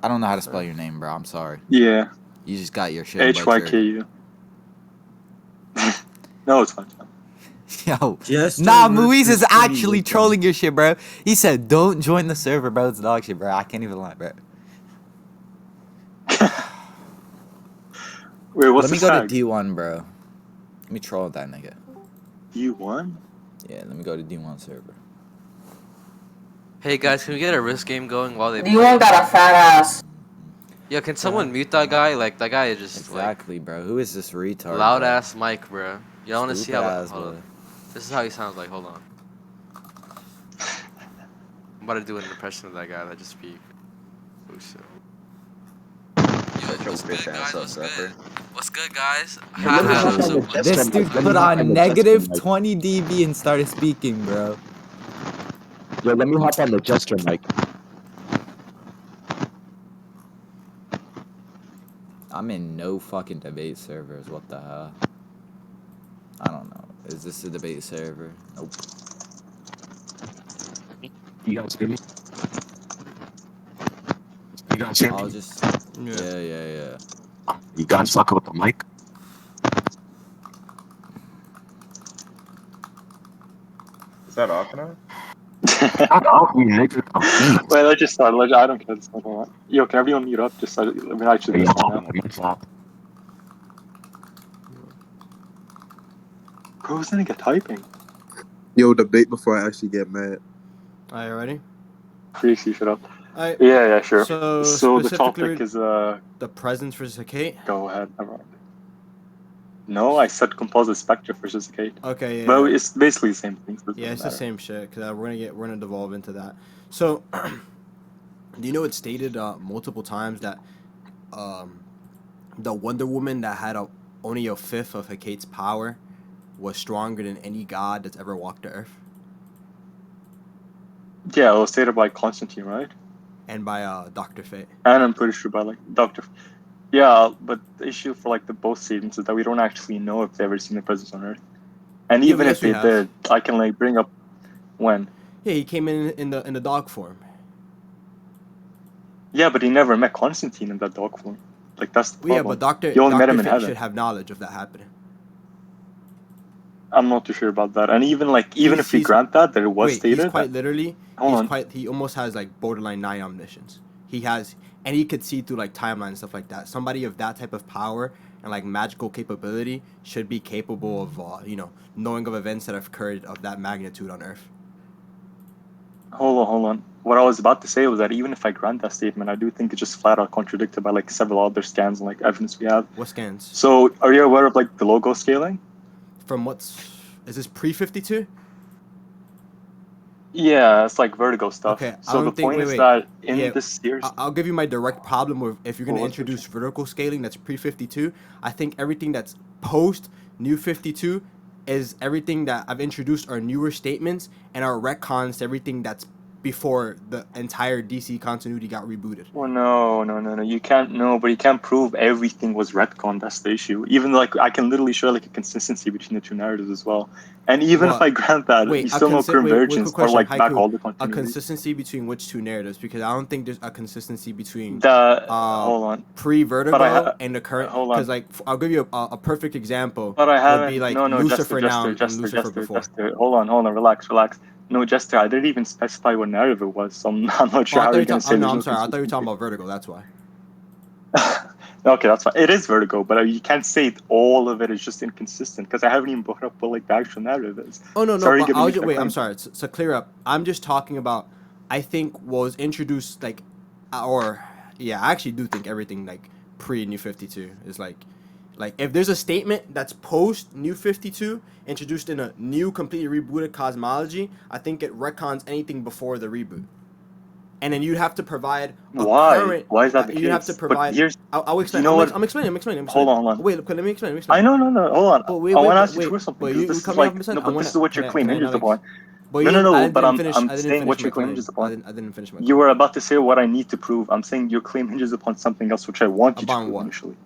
I don't know how to spell your name, bro. I'm sorry. Yeah. You just got your shit butchered. HYKU. No, it's fine. Yo, Jester nah, Moise is versus actually Hyku. trolling your shit, bro. He said, "Don't join the server, bro. It's dog shit, bro." I can't even lie, bro. Wait, what's Let the me go to tag? D1, bro. Let me troll that nigga. D1? Yeah, let me go to D1 server. Hey guys, can we get a risk game going while they You play? ain't got a fat ass. Yo, can someone mute that guy? Like that guy is just Exactly, bro. Who is this retard? like loud bro? ass mic, bro. You don't want to see Stupid how? ass, Hold bro. on. This is how he sounds like. Hold on. I'm about to do an impression of that guy that just speak. Oh shit. Yo, what's good, guys? What's good? What's good, guys? This dude put on negative 20 dB and started speaking, bro. Yo, let me hop on the Jester mic. I'm in no fucking debate servers. What the hell? I don't know. Is this a debate server? Nope. You guys hear me? You guys hear I'll me? just. Yeah. You guys fuck with the mic? Is that off now? Shut up, you nigga. Wait, let's just start. I don't care. This one. Yo, can everyone mute up? Just let me actually listen now. Bro, who's that nigga typing? Yo, debate before I actually get mad. Alright, ready? Please, you shut up. Alright. Yeah, sure. So the topic is the presence versus hecate. Go ahead. No, I said composite specter versus hecate. Okay, yeah. But it's basically the same thing. So yeah, it's the same shit. Cause we're gonna devolve into that. So, do you know it's stated multiple times that the Wonder Woman that had only a fifth of Hecate's power was stronger than any god that's ever walked the earth? Yeah, it was stated by Constantine, right? And by Dr. Fate. And I'm pretty sure by like Dr. Yeah, but the issue for like the both statements is that we don't actually know if they've ever seen the presence on Earth. And even if they did, I can like bring up when. Yeah, he came in the dog form. Yeah, but he never met Constantine in that dog form. Like that's the problem. Yeah, but Dr. Fate should have knowledge of that happening. I'm not too sure about that. And even if we grant that it was stated, he's quite literally. He almost has like borderline nigh omniscience. He has, and he could see through like timeline and stuff like that. Somebody of that type of power and like magical capability should be capable of knowing of events that have occurred of that magnitude on Earth. Hold on. What I was about to say was that even if I grant that statement, I do think it's just flat out contradicted by like several other scans and like evidence we have. What scans? So, are you aware of like the logo scaling? From is this pre-52? Yeah, it's like vertigo stuff. Okay, so the point is that in this series, I'll give you my direct problem with if you're going to introduce vertical scaling that's pre-52. I think everything that's post New 52 is everything that I've introduced are newer statements and are retcons to everything that's before the entire DC continuity got rebooted. Well, no. You can't but you can't prove everything was retcon. That's the issue. Even like I can literally show like a consistency between the two narratives as well. And even if I grant that, you still know convergence or like back all the continuity. A consistency between which two narratives? Because I don't think there's a consistency between the hold on pre-Vertigo and the current. Because like I'll give you a perfect example. But I haven't. Would be like no, Lucifer Jester, now and Lucifer before. Jester. Hold on, relax. No, Jester, I didn't even specify what narrative it was, so I'm not sure how you're going to say I'm sorry. I thought you were talking about Vertigo, that's why. Okay, that's fine. It is Vertigo, but you can't say all of it is just inconsistent, because I haven't even brought up what like the actual narrative is. Oh, no, wait, I'm sorry. So clear up. I'm just talking about, I think what was introduced, like, I actually do think everything, like, pre-New 52 is, like, if there's a statement that's post-New 52, introduced in a new, completely rebooted cosmology, I think it retcons anything before the reboot. And then you'd have to provide Why is that the case? You'd have to provide. I'll explain. I'm explaining. Hold on. Wait, let me explain. I know. Hold on. I want to ask you to prove something. This is what your claim hinges upon. No. But I'm saying what your claim hinges upon. I didn't finish my. You were about to say what I need to prove. I'm saying your claim hinges upon something else, which I want you to prove initially.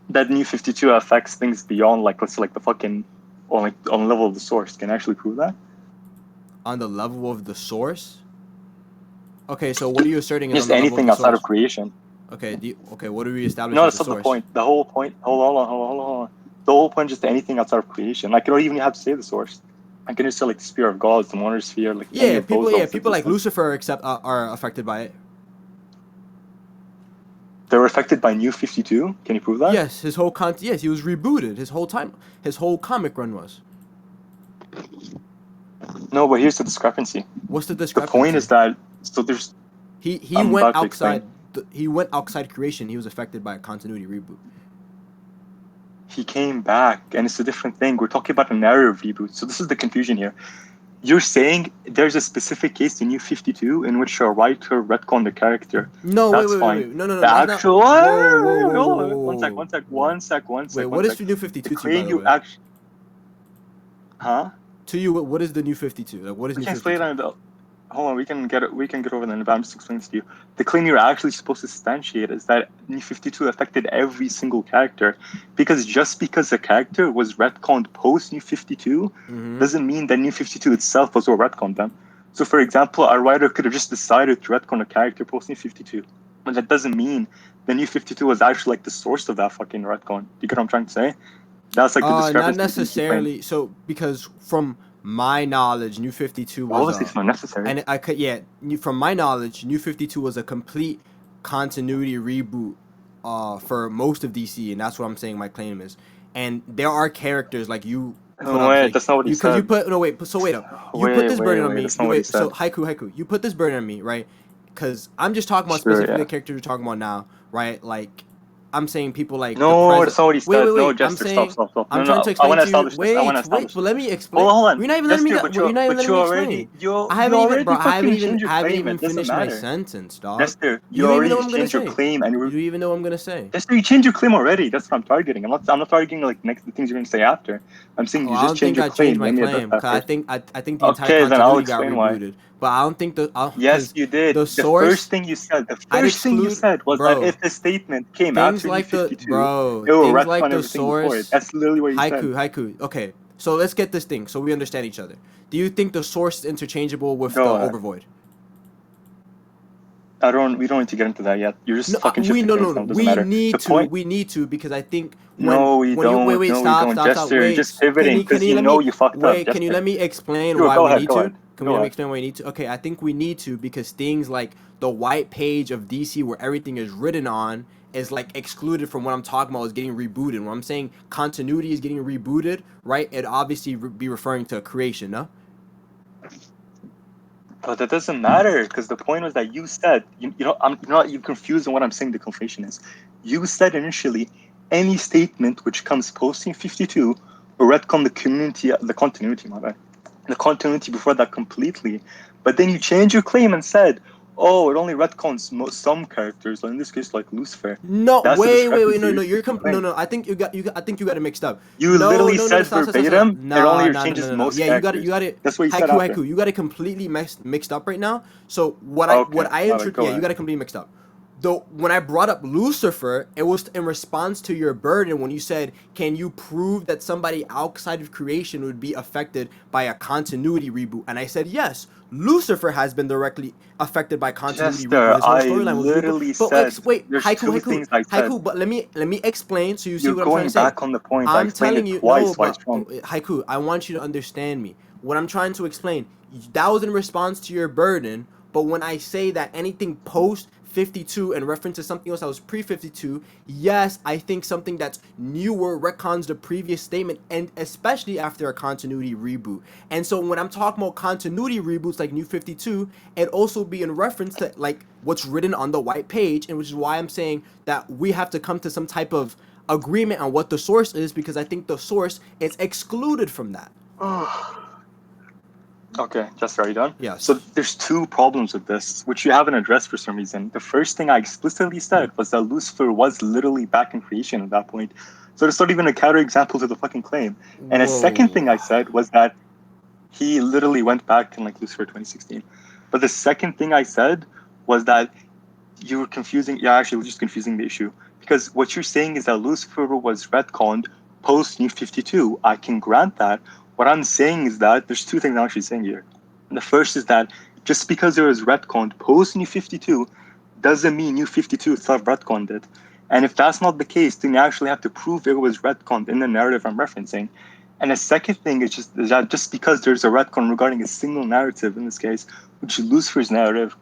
That New 52 affects things beyond, like, let's say, like the fucking, on the level of the source. Can I actually prove that? On the level of the source? Okay, so what are you asserting is Just on the level anything of the outside of source? creation. Okay, what are we establishing No, as that's the not the source? point. The whole point. Hold on. The whole point is just anything outside of creation. Like, you don't even have to say the source. I can just say like the sphere of gods, the monosphere, like any Yeah, of those. people like Lucifer are affected by it. They were affected by New 52. Can you prove that? Yes, yes, he was rebooted his whole time. His whole comic run was. No, but here's the discrepancy. What's the The discrepancy? point is that there's. He I'm went about to outside. explain. He went outside creation. He was affected by a continuity reboot. He came back, and it's a different thing. We're talking about a narrative reboot. So this is the confusion here. You're saying there's a specific case in New 52 in which a writer retconned the character. No, That's wait. fine. No. The That's actual. Whoa. One sec. Wait, what is New 52 The to you, by claim the you way? actually. Huh? To you, what is the New 52? Like, what is We New can explain 52? that. Hold on, we can get over that, but I'm just explaining this to you. The claim you're actually supposed to substantiate is that New 52 affected every single character, because just because a character was retconned post New 52 doesn't mean that New 52 itself was what retconned them. So, for example, a writer could have just decided to retcon a character post New 52, but that doesn't mean the New 52 was actually like the source of that fucking retcon. You get what I'm trying to say? That's like the discrepancy. Not necessarily. So, because from my knowledge, New 52 was obviously it's not necessary. And I could, from my knowledge, New 52 was a complete continuity reboot for most of DC, and that's what I'm saying my claim is. And there are characters like you put No, wait, that's not what he said. You put no wait, so wait up. You put this burden on me. So Hyku, you put this burden on me, right? Because I'm just talking about specifically the characters you're talking about now, right? Like, I'm saying people like no, that's not what he said. Wait. No, Jester, stop. I'm trying to explain to you. Wait, but let me explain. Hold on. You're not even letting me. You're not even letting me explain. I haven't even finished my sentence, dog. Jester, you already changed your claim, and you even know what I'm gonna say. Jester, you changed your claim already. That's what I'm targeting. I'm not targeting like the things you're gonna say after. I'm saying you just changed your claim. I don't think I changed my claim. I think the entire then I'll continuity got explain rebooted. But I don't think yes, you did. The first thing you said. The first thing you said was that if the statement came after like 52, it will retcon everything before it. That's literally what you said. Hyku. Okay, so let's get this thing so we understand each other. Do you think the source is interchangeable with the overvoid? We don't need to get into that yet. You're just fucking shifting things now. It doesn't matter. We need to because I think stop. Jester, just pivoting because you fucked up. Can you let me explain why we need to? Can we let me explain why we need to? Okay, I think we need to because things like the white page of DC where everything is written on is like excluded from what I'm talking about is getting rebooted. When I'm saying continuity is getting rebooted, right? It obviously be referring to creation, no? But that doesn't matter because the point was that you said you're confused on what I'm saying. The conflation is you said initially any statement which comes posting 52 or retcon the continuity before that completely, but then you changed your claim and said, "Oh, it only retcons some characters, in this case, like Lucifer." No, wait, no, you're no. I think you got it mixed up. You literally said verbatim. It only changes most characters. You got it. That's what you said after. You got it completely mixed up right now. So you got it completely mixed up. Though when I brought up Lucifer, it was in response to your burden when you said, "Can you prove that somebody outside of creation would be affected by a continuity reboot?" And I said, "Yes, Lucifer has been directly affected by continuity reboot. His whole storyline was reboot." But wait, Hyku, but let me explain so you see what I'm trying to say. You're going back on the point. I'm telling you, no, but Hyku, I want you to understand me. What I'm trying to explain, that was in response to your burden. But when I say that anything post 52 and references something else that was pre-52, yes, I think something that's newer retcons the previous statement, and especially after a continuity reboot. And so when I'm talking about continuity reboots like New 52, it also be in reference to like what's written on the white page, and which is why I'm saying that we have to come to some type of agreement on what the source is, because I think the source is excluded from that. Okay, Jester, are you done? Yes. So there's two problems with this, which you haven't addressed for some reason. The first thing I explicitly said was that Lucifer was literally back in creation at that point. So it's not even a counterexample to the fucking claim. And a second thing I said was that he literally went back in like Lucifer 2016. But the second thing I said was that you were confusing. Yeah, actually, we're just confusing the issue. Because what you're saying is that Lucifer was retconned post New 52. I can grant that. What I'm saying is that there's two things I'm actually saying here. And the first is that just because it was retconned post New 52 doesn't mean New 52 itself retconned it. And if that's not the case, then you actually have to prove it was retconned in the narrative I'm referencing. And the second thing is that just because there's a retcon regarding a single narrative in this case, which is Lucifer's narrative,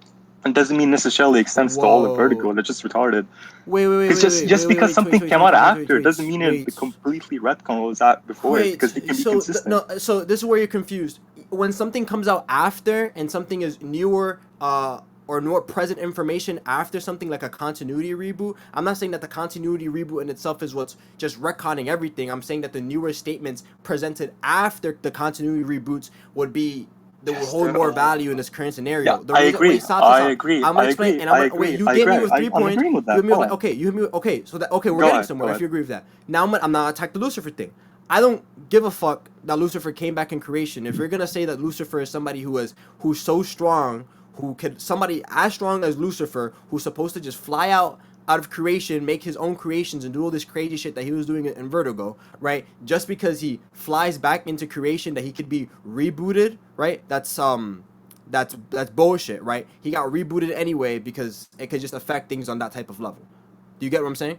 it doesn't mean necessarily extends to all of Vertigo. That's just retarded. Wait. Just because something came out after doesn't mean it completely retcon what was out before it, because it can be consistent. So this is where you're confused. When something comes out after and something is newer, or more present information after something like a continuity reboot, I'm not saying that the continuity reboot in itself is what's just retconning everything. I'm saying that the newer statements presented after the continuity reboots would hold more value in this current scenario. Yeah, I agree. I agree. I'm gonna explain, and I'm gonna, you gave me with 3 points. You hit me with, okay, you hit me with, okay, so that, okay, we're getting somewhere if you agree with that. Now I'm not attack the Lucifer thing. I don't give a fuck that Lucifer came back in creation. If you're gonna say that Lucifer is somebody who's so strong, somebody as strong as Lucifer, who's supposed to just fly out of creation, make his own creations, and do all this crazy shit that he was doing in Vertigo, right? Just because he flies back into creation, that he could be rebooted, right? That's bullshit, right? He got rebooted anyway because it could just affect things on that type of level. Do you get what I'm saying?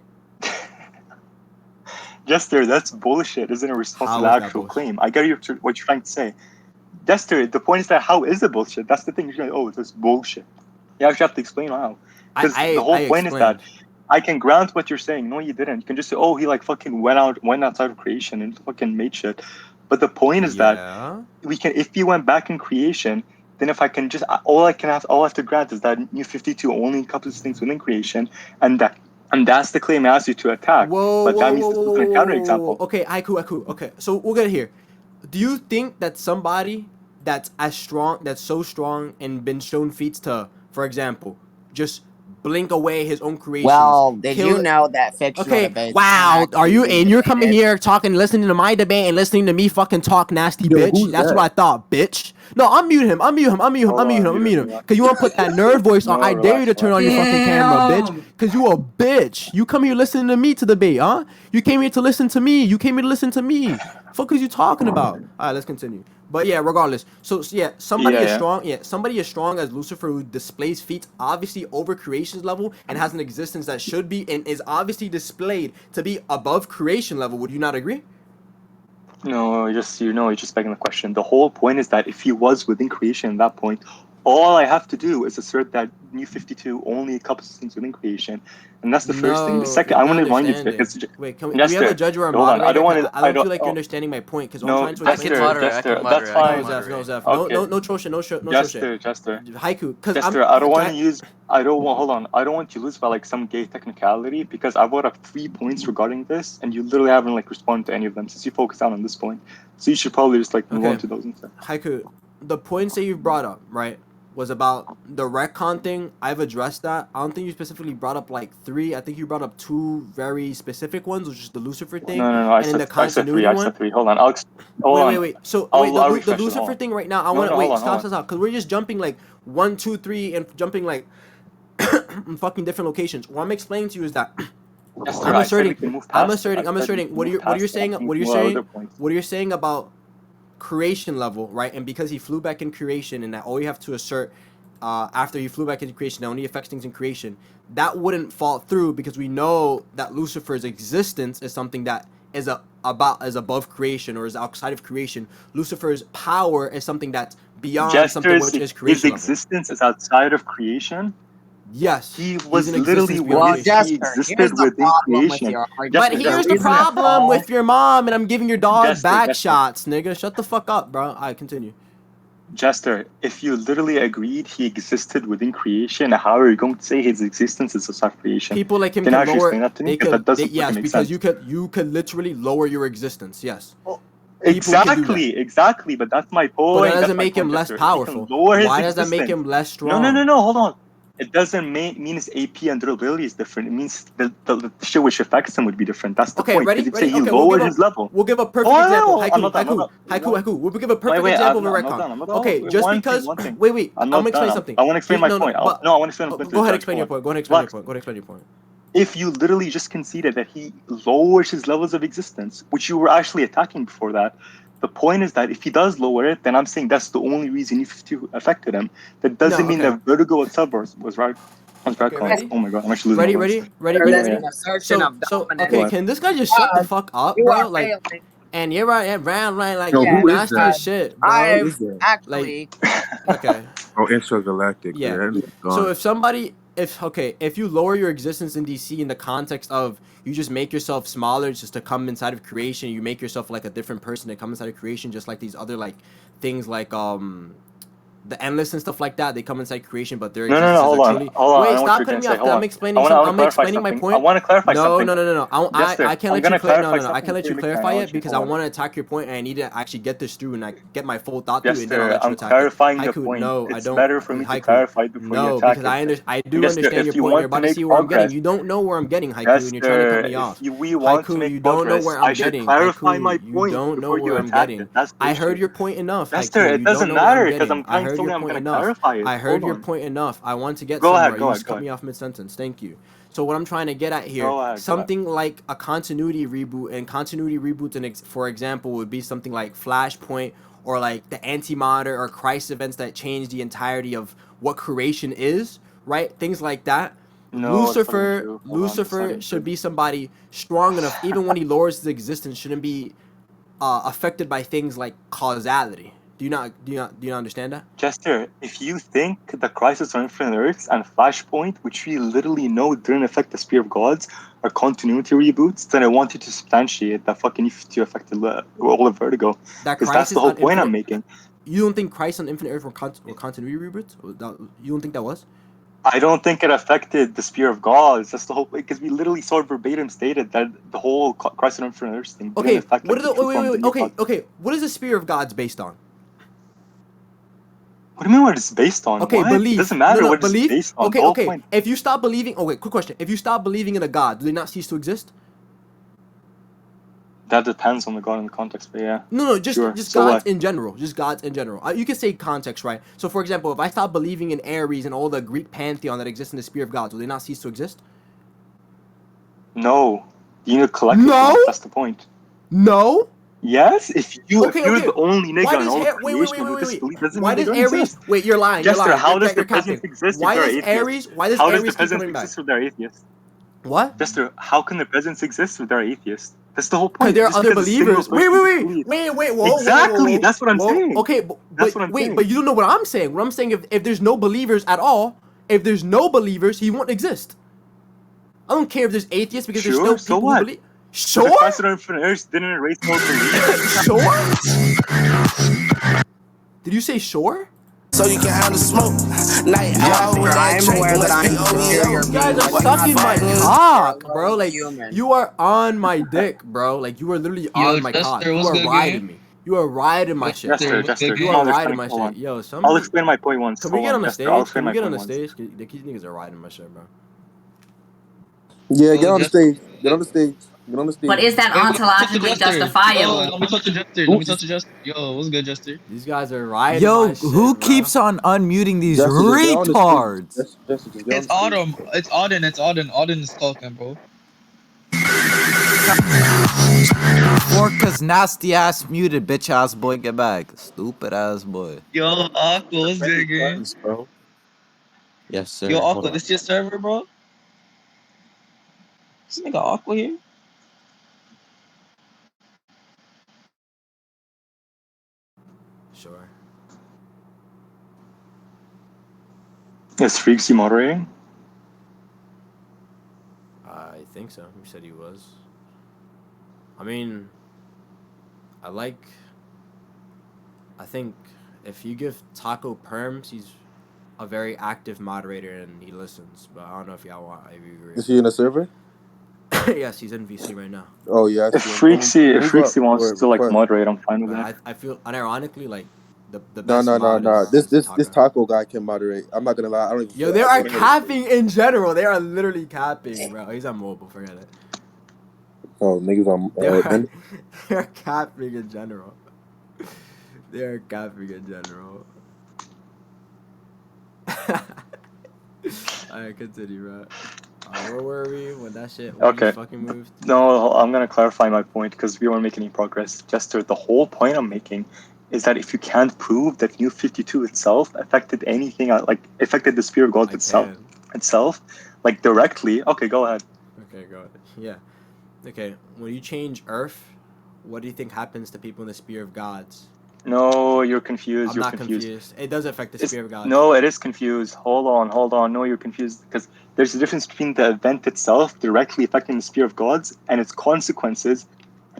Jester, that's bullshit. Isn't a response to the actual claim. I get what you're trying to say. Jester, the point is that how is it bullshit? That's the thing. You're like, oh, it's bullshit. You actually have to explain how. Because the whole point is that I can grant what you're saying. No, you didn't. You can just say, oh, he like fucking went outside of creation and fucking made shit. But the point is that if he went back in creation, then if I can just all I have to grant is that New 52 only encompasses things within creation, and that's the claim I asked you to attack. That means this is a counterexample. Okay, Hyku. Okay, so we'll get here. Do you think that somebody that's so strong and been shown feats to, for example, just blink away his own creations? Well, did you know that fictional debates? Wow, you're coming here talking, listening to my debate and listening to me fucking talk nasty, bitch? That's what I thought, bitch. No, unmute him. Cause you wanna put that nerd voice on. I dare you to turn on your fucking camera, bitch. Cause you a bitch. You come here listening to me to debate, huh? You came here to listen to me. Fuck is you talking about? Alright, let's continue. But yeah, regardless. So yeah, somebody is strong. Yeah, somebody as strong as Lucifer, who displays feats obviously over creation's level and has an existence that should be and is obviously displayed to be above creation level. Would you not agree? No, you're just begging the question. The whole point is that if he was within creation at that point, all I have to do is assert that New 52 only encompasses things within creation, and that's the first thing. The second, I want to remind you to wait. Can we have a judge or a moderator? I don't feel like you're understanding my point because I'm trying to explain. Jester, that's fine. No, Zeph. No troll shit. Jester. Haiku. Jester, I don't want you to lose by like some gay technicality, because I brought up 3 points regarding this, and you literally haven't like responded to any of them since you focused out on this point. So you should probably just like move on to those instead. Haiku, the points that you've brought up, right, was about the retcon thing. I've addressed that. I don't think you specifically brought up like 3. I think you brought up 2 very specific ones, which is the Lucifer thing. No. I said 3. I said 3. Hold on. Wait. So the Lucifer thing right now. I want to stop, because we're just jumping like 1, 2, 3, and jumping like in fucking different locations. What I'm explaining to you is that I'm asserting. What you're saying about creation level, right? And because he flew back in creation, and that all you have to assert after he flew back into creation, that only affects things in creation, that wouldn't fall through, because we know that Lucifer's existence is something that is above creation, or is outside of creation. Lucifer's power is something that's beyond something which is creation. His existence is outside of creation. Yes, he was literally he existed within creation. But here's the problem with your mom, and I'm giving your dog back shots, nigga. Shut the fuck up, bro. Alright, continue. Jester, if you literally agreed he existed within creation, how are you going to say his existence is outside of creation? People like him can lower. Yes, because you could literally lower your existence. Yes. Well, exactly. But that's my point. But that doesn't make him less powerful. Why does that make him less strong? No. Hold on. It doesn't mean his AP and durability is different. It means the shit which affects him would be different. That's the point. Ready? He lowered his level. We'll give a perfect example. Haiku. We'll give a perfect example of a retcon. Okay, just because. Wait. I'm gonna explain something. I want to explain my point. I want to explain. Go ahead, explain your point. Go ahead, explain your point. If you literally just conceded that he lowers his levels of existence, which you were actually attacking before that, The point is that if he does lower it, then I'm saying that's the only reason E52 affected him. That doesn't mean that vertigo itself was right. Ready? Oh my god, I'm actually losing my voice. So, okay, can this guy just shut the fuck up, bro? Like, and you're right, and round, right? Like, Yo, you're who is nasty that? as shit, bro. I've is that? actually. Like, okay. Oh, Intergalactic. Yeah. Man. So if you lower your existence in DC in the context of you just make yourself smaller just to come inside of creation, you make yourself like a different person to come inside of creation, just like these other like things like the endless and stuff like that, they come inside creation, but their existences hold are on, truly. hold on. Wait, I know what stop you're cutting me gonna off. say. Hold I'm on. explaining something. I'm explaining my point. I want to clarify something. No. Jester, I can't I'm let you gonna clarify. clarify No. I can't let you something clarify to it because I want to attack your point and I need to actually get this through and I get my full thought through and then I'll Jester, let you I'm attack clarifying it. the Haiku, point. no, I It's don't. better for me to Haiku, clarify before you attack it. I do Jester, understand your if you point. want You're about to to make see where I'm getting. progress, You don't know where I'm getting, Haiku, and you're trying to cut me off. we want to Haiku, make you don't know progress, where I I'm should getting. clarify my Haiku, you point don't know before you where I'm attack getting. it. That's the I heard issue. your point enough. Jester, Haiku, it you don't doesn't know where I'm matter because getting. I'm I trying to heard tell you your I'm point gonna enough. clarify it. I heard your point enough. I want to get Go somewhere. ahead, You just cut me off mid-sentence. Thank you. So what I'm trying to get at here, something like a continuity reboot, and continuity reboots, for example, would be something like Flashpoint or like the Anti-Monitor or Christ events that change the entirety of what creation is, right? Things like that. No, Lucifer should be somebody strong enough, even when he lowers his existence, shouldn't be affected by things like causality. Do you not understand that? Jester, if you think the Crisis on Infinite Earths and Flashpoint, which we literally know didn't affect the Spear of Gods, are continuity reboots, then I want you to substantiate that fucking to affect all of Vertigo. Because that's the whole point I'm making. You don't think Crisis on Infinite Earth were continuity reboots? You don't think that was? I don't think it affected the Spear of Gods. That's the whole, because we literally saw verbatim stated that the whole Crisis on Infinite Earths thing didn't affect. Okay. What is the Spear of Gods based on? What do you mean what it's based on? Okay, what? Belief. It doesn't matter what belief? It's based on. Okay. If you stop believing, quick question. If you stop believing in a god, do they not cease to exist? That depends on the god and the context, but yeah. No, just gods in general. Just gods in general. You can say context, right? So, for example, if I stop believing in Ares and all the Greek pantheon that exists in the Spear of Gods, will they not cease to exist? No. You need to collect them. That's the point. No? Yes, if you're the only nigga in all of creation who disbelief, doesn't mean they don't exist. Wait, you're lying. Jester, how does the peasants exist if they're atheists? How does the peasants exist if they're atheists? What? Jester, how can the peasants exist if they're atheists? That's the whole Because point. there are other believers. Wait, whoa. Exactly, that's what I'm saying. Okay, but you don't know what I'm saying. What I'm saying, if there's no believers at all, if there's no believers, he won't exist. I don't care if there's atheists because there's still people who believe. Sure? The Crisis on Infinite Earths didn't erase all belief. Sure? Did you say sure? So you can handle smoke. Night out with that drink. You guys are sucking my cock, bro. Like, you are on my dick, bro. Like, you are literally on my cock. You are riding me. You are riding my shit. Jester, you are riding my shit. Yo, I'll explain my point once. Can we get on the stage? Can we get on the stage? These niggas are riding my shit, bro. Yeah, get on the stage. Get on the stage. Get on the stage. But is that ontologically justifiable? Let me touch the Jester. Let me touch the Jester. Yo, what's good, Jester? These guys are riding Yo, my shit, who bro. keeps on unmuting these retards? It's Autumn. It's Auden. It's Auden. Auden is talking, bro. Orca's nasty ass muted, bitch ass boy, get back. Stupid ass boy. Yo, Aqua, what's good, gang? Bro. Yes, sir. Yo, Aqua, this your server, bro? This nigga Aqua here? Sure. Is Freaksy moderating? I think so. He said he was. I mean, I think if you give Taco perms, he's a very active moderator and he listens. But I don't know if y'all want. If you agree. Is he in a server? Yes, he's in VC right now. Oh yeah. If Freaksy wants to like moderate, I'm fine with that. I feel unironically like the best. No. This Taco guy can moderate. I'm not gonna lie. I don't even. Yo, they are capping in general. They are literally capping, bro. He's on mobile. Forget it. Oh, niggas on. They're capping in general. They're capping in general. Alright, continue, bro. Where were we when that shit? When Okay. you fucking moved? No, I'm gonna clarify my point because we won't make any progress. Jester, the whole point I'm making is that if you can't prove that New 52 itself affected anything, like affected the sphere of God itself, like directly. Okay, go ahead. Okay, go ahead. Yeah. Okay, when you change Earth, what do you think happens to people in the sphere of gods? No, you're confused. I'm not confused. It does affect the sphere of gods. No, it is confused. Hold on. No, you're confused because there's a difference between the event itself directly affecting the sphere of gods and its consequences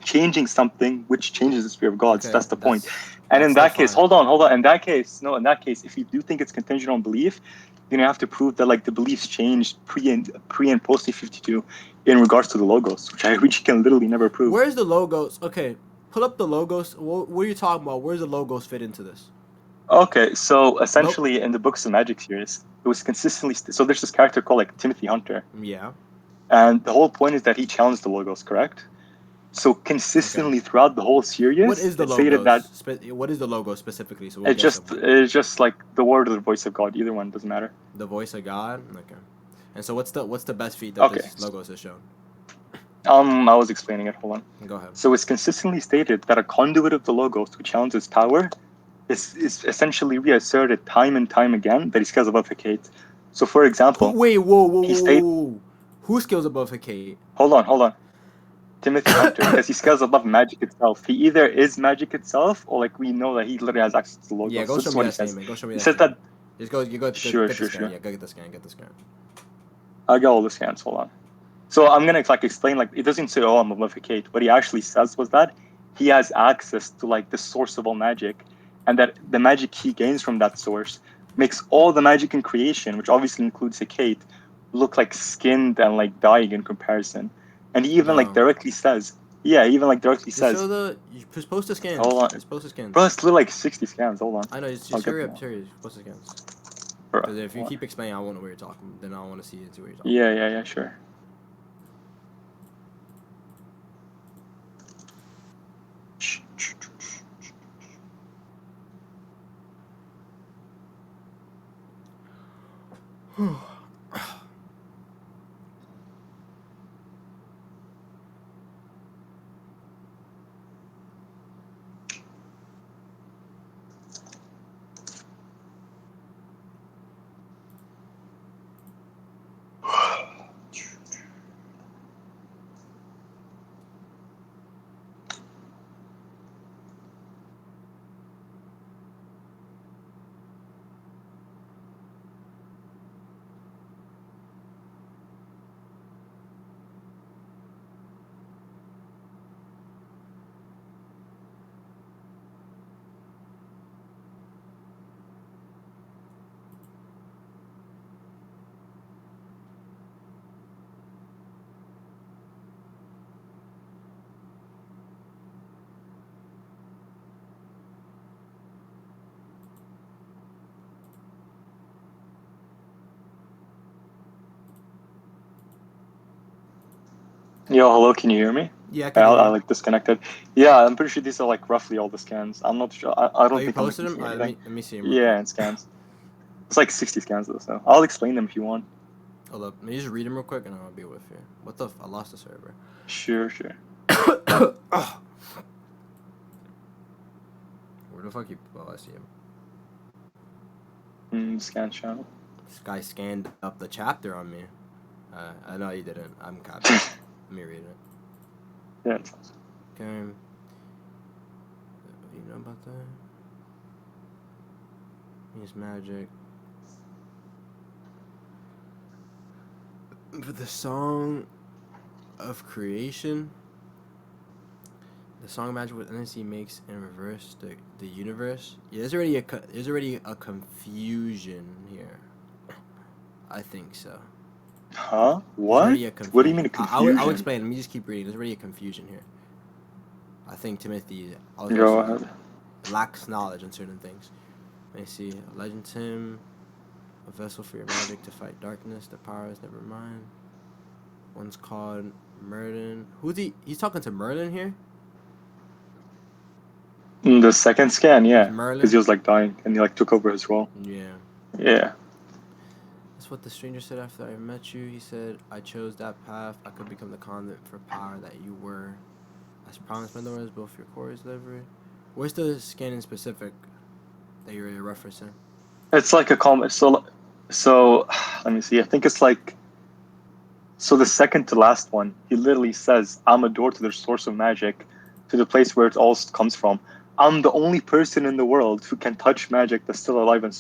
changing something which changes the sphere of gods. Okay, that's the point. And in that case, hold on. In that case, if you do think it's contingent on belief, you're gonna have to prove that like the beliefs changed pre and post 52 in regards to the logos, which you can literally never prove. Where's the logos? Okay, pull up the logos. What are you talking about? Where's the logos fit into this? Okay, so essentially in the Books of Magic series, it was consistently so there's this character called like Timothy Hunter. Yeah. And the whole point is that he challenged the logos, correct? So consistently throughout the whole series, what is the logos? What is the logo specifically? So it's just like the word or the voice of God. Either one doesn't matter. The voice of God. Okay. And so what's the best feat that this logos has shown? I was explaining it. Hold on. Go ahead. So it's consistently stated that a conduit of the logos who challenges power is essentially reasserted time and time again that he scales above hecate. So for example, whoa. Who scales above hecate? Hold on. Timothy Hunter, because he scales above magic itself. He either is magic itself, or like we know that he literally has access to the logos. Yeah, go show me that statement. Go show me that. He says that. Just go. You go. Sure. Yeah, go get the scan. I got all the scans. Hold on. So I'm gonna like explain. Like it doesn't say, "Oh, I'm above hecate." What he actually says was that he has access to like the source of all magic, and that the magic he gains from that source makes all the magic in creation, which obviously includes hecate, look like skinned and like dying in comparison. And he even directly says, you post the scans. Hold on. Just post the scans. Bro, it's literally like 60 scans. Hold on. I know. Just hurry up. Post the scans. Because if you keep explaining, I won't know what you're talking. Then I want to see what you're talking. Yeah, sure. Yo, hello, can you hear me? Yeah, I can I like disconnected. Yeah, I'm pretty sure these are like roughly all the scans. I'm not sure. I don't think you posted them? Let me see them. Yeah, in scans. It's like 60 scans though, so I'll explain them if you want. Hold up, let me just read them real quick and I'll be with you. What the? I lost the server. Sure. Where the fuck you? Oh, I see him. Scan channel. This guy scanned up the chapter on me. I know you didn't. I'm copying. Let me read it. Yeah. Okay. You know about that? Use magic. For the song of creation, the song of magic what NSC makes in reverse the universe. Yeah, there's already a confusion here. I think so. Huh? What? What do you mean a confusion? I'll explain. Let me just keep reading. There's already a confusion here. I think Timothy lacks knowledge on certain things. Let me see. A legend Tim, a vessel for your magic to fight darkness. The power is never mine. One's called Merlin. Who's he? He's talking to Merlin here? In the second scan, yeah. Merlin? Because he was like dying and he like took over his role. Yeah. That's That's what the stranger said after I met you. He said, I chose that path. I could become the conduit for power that you were. As promised by the words, both your chorus delivery. Where's the scan in specific that you're referencing? It's like a comment. So let me see. I think it's like. So the second to last one, he literally says, "I'm a door to the source of magic, to the place where it all comes from. I'm the only person in the world who can touch magic that's still alive and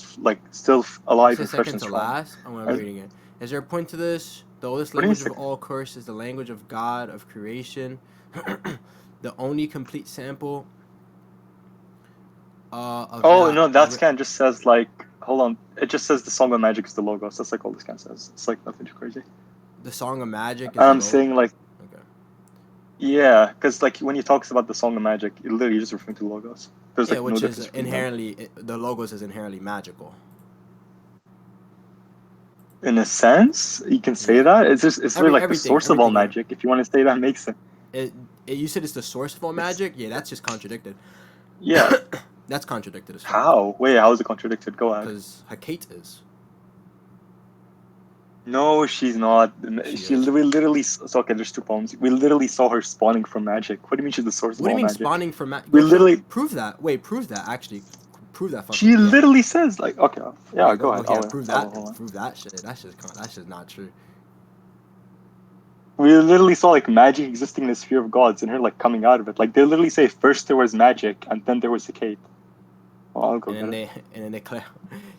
still alive and fresh and strong." Last, I'm reading it. Is there a point to this? The oldest language of all curse is the language of God of creation. The only complete sample. That scan just says like, hold on, it just says the Song of Magic is the logos. That's like all the scan says. It's like nothing too crazy. The Song of Magic is I'm saying like, okay. Yeah, because like when he talks about the Song of Magic, it literally just referring to logos. There's like which no is inherently the logos is inherently magical. In a sense, you can say that. It's really like the source of all magic. If you want to say that makes sense. You said it's the source of all magic? Yeah, that's just contradicted. Yeah. That's contradicted as fuck. How? Wait, how is it contradicted? Go ahead. Because hecate is. No, she's not. We literally. So, okay, there's two poems. We literally saw her spawning from magic. What do you mean she's the source of all magic? What do you mean spawning from magic? We literally prove that. Wait, prove that. Actually, prove that. She literally says like, okay, yeah, go ahead. Okay, prove that. Prove that shit. That's just not true. We literally saw like magic existing in the sphere of gods and her like coming out of it. Like they literally say first there was magic and then there was hecate. Well, I'll go and then they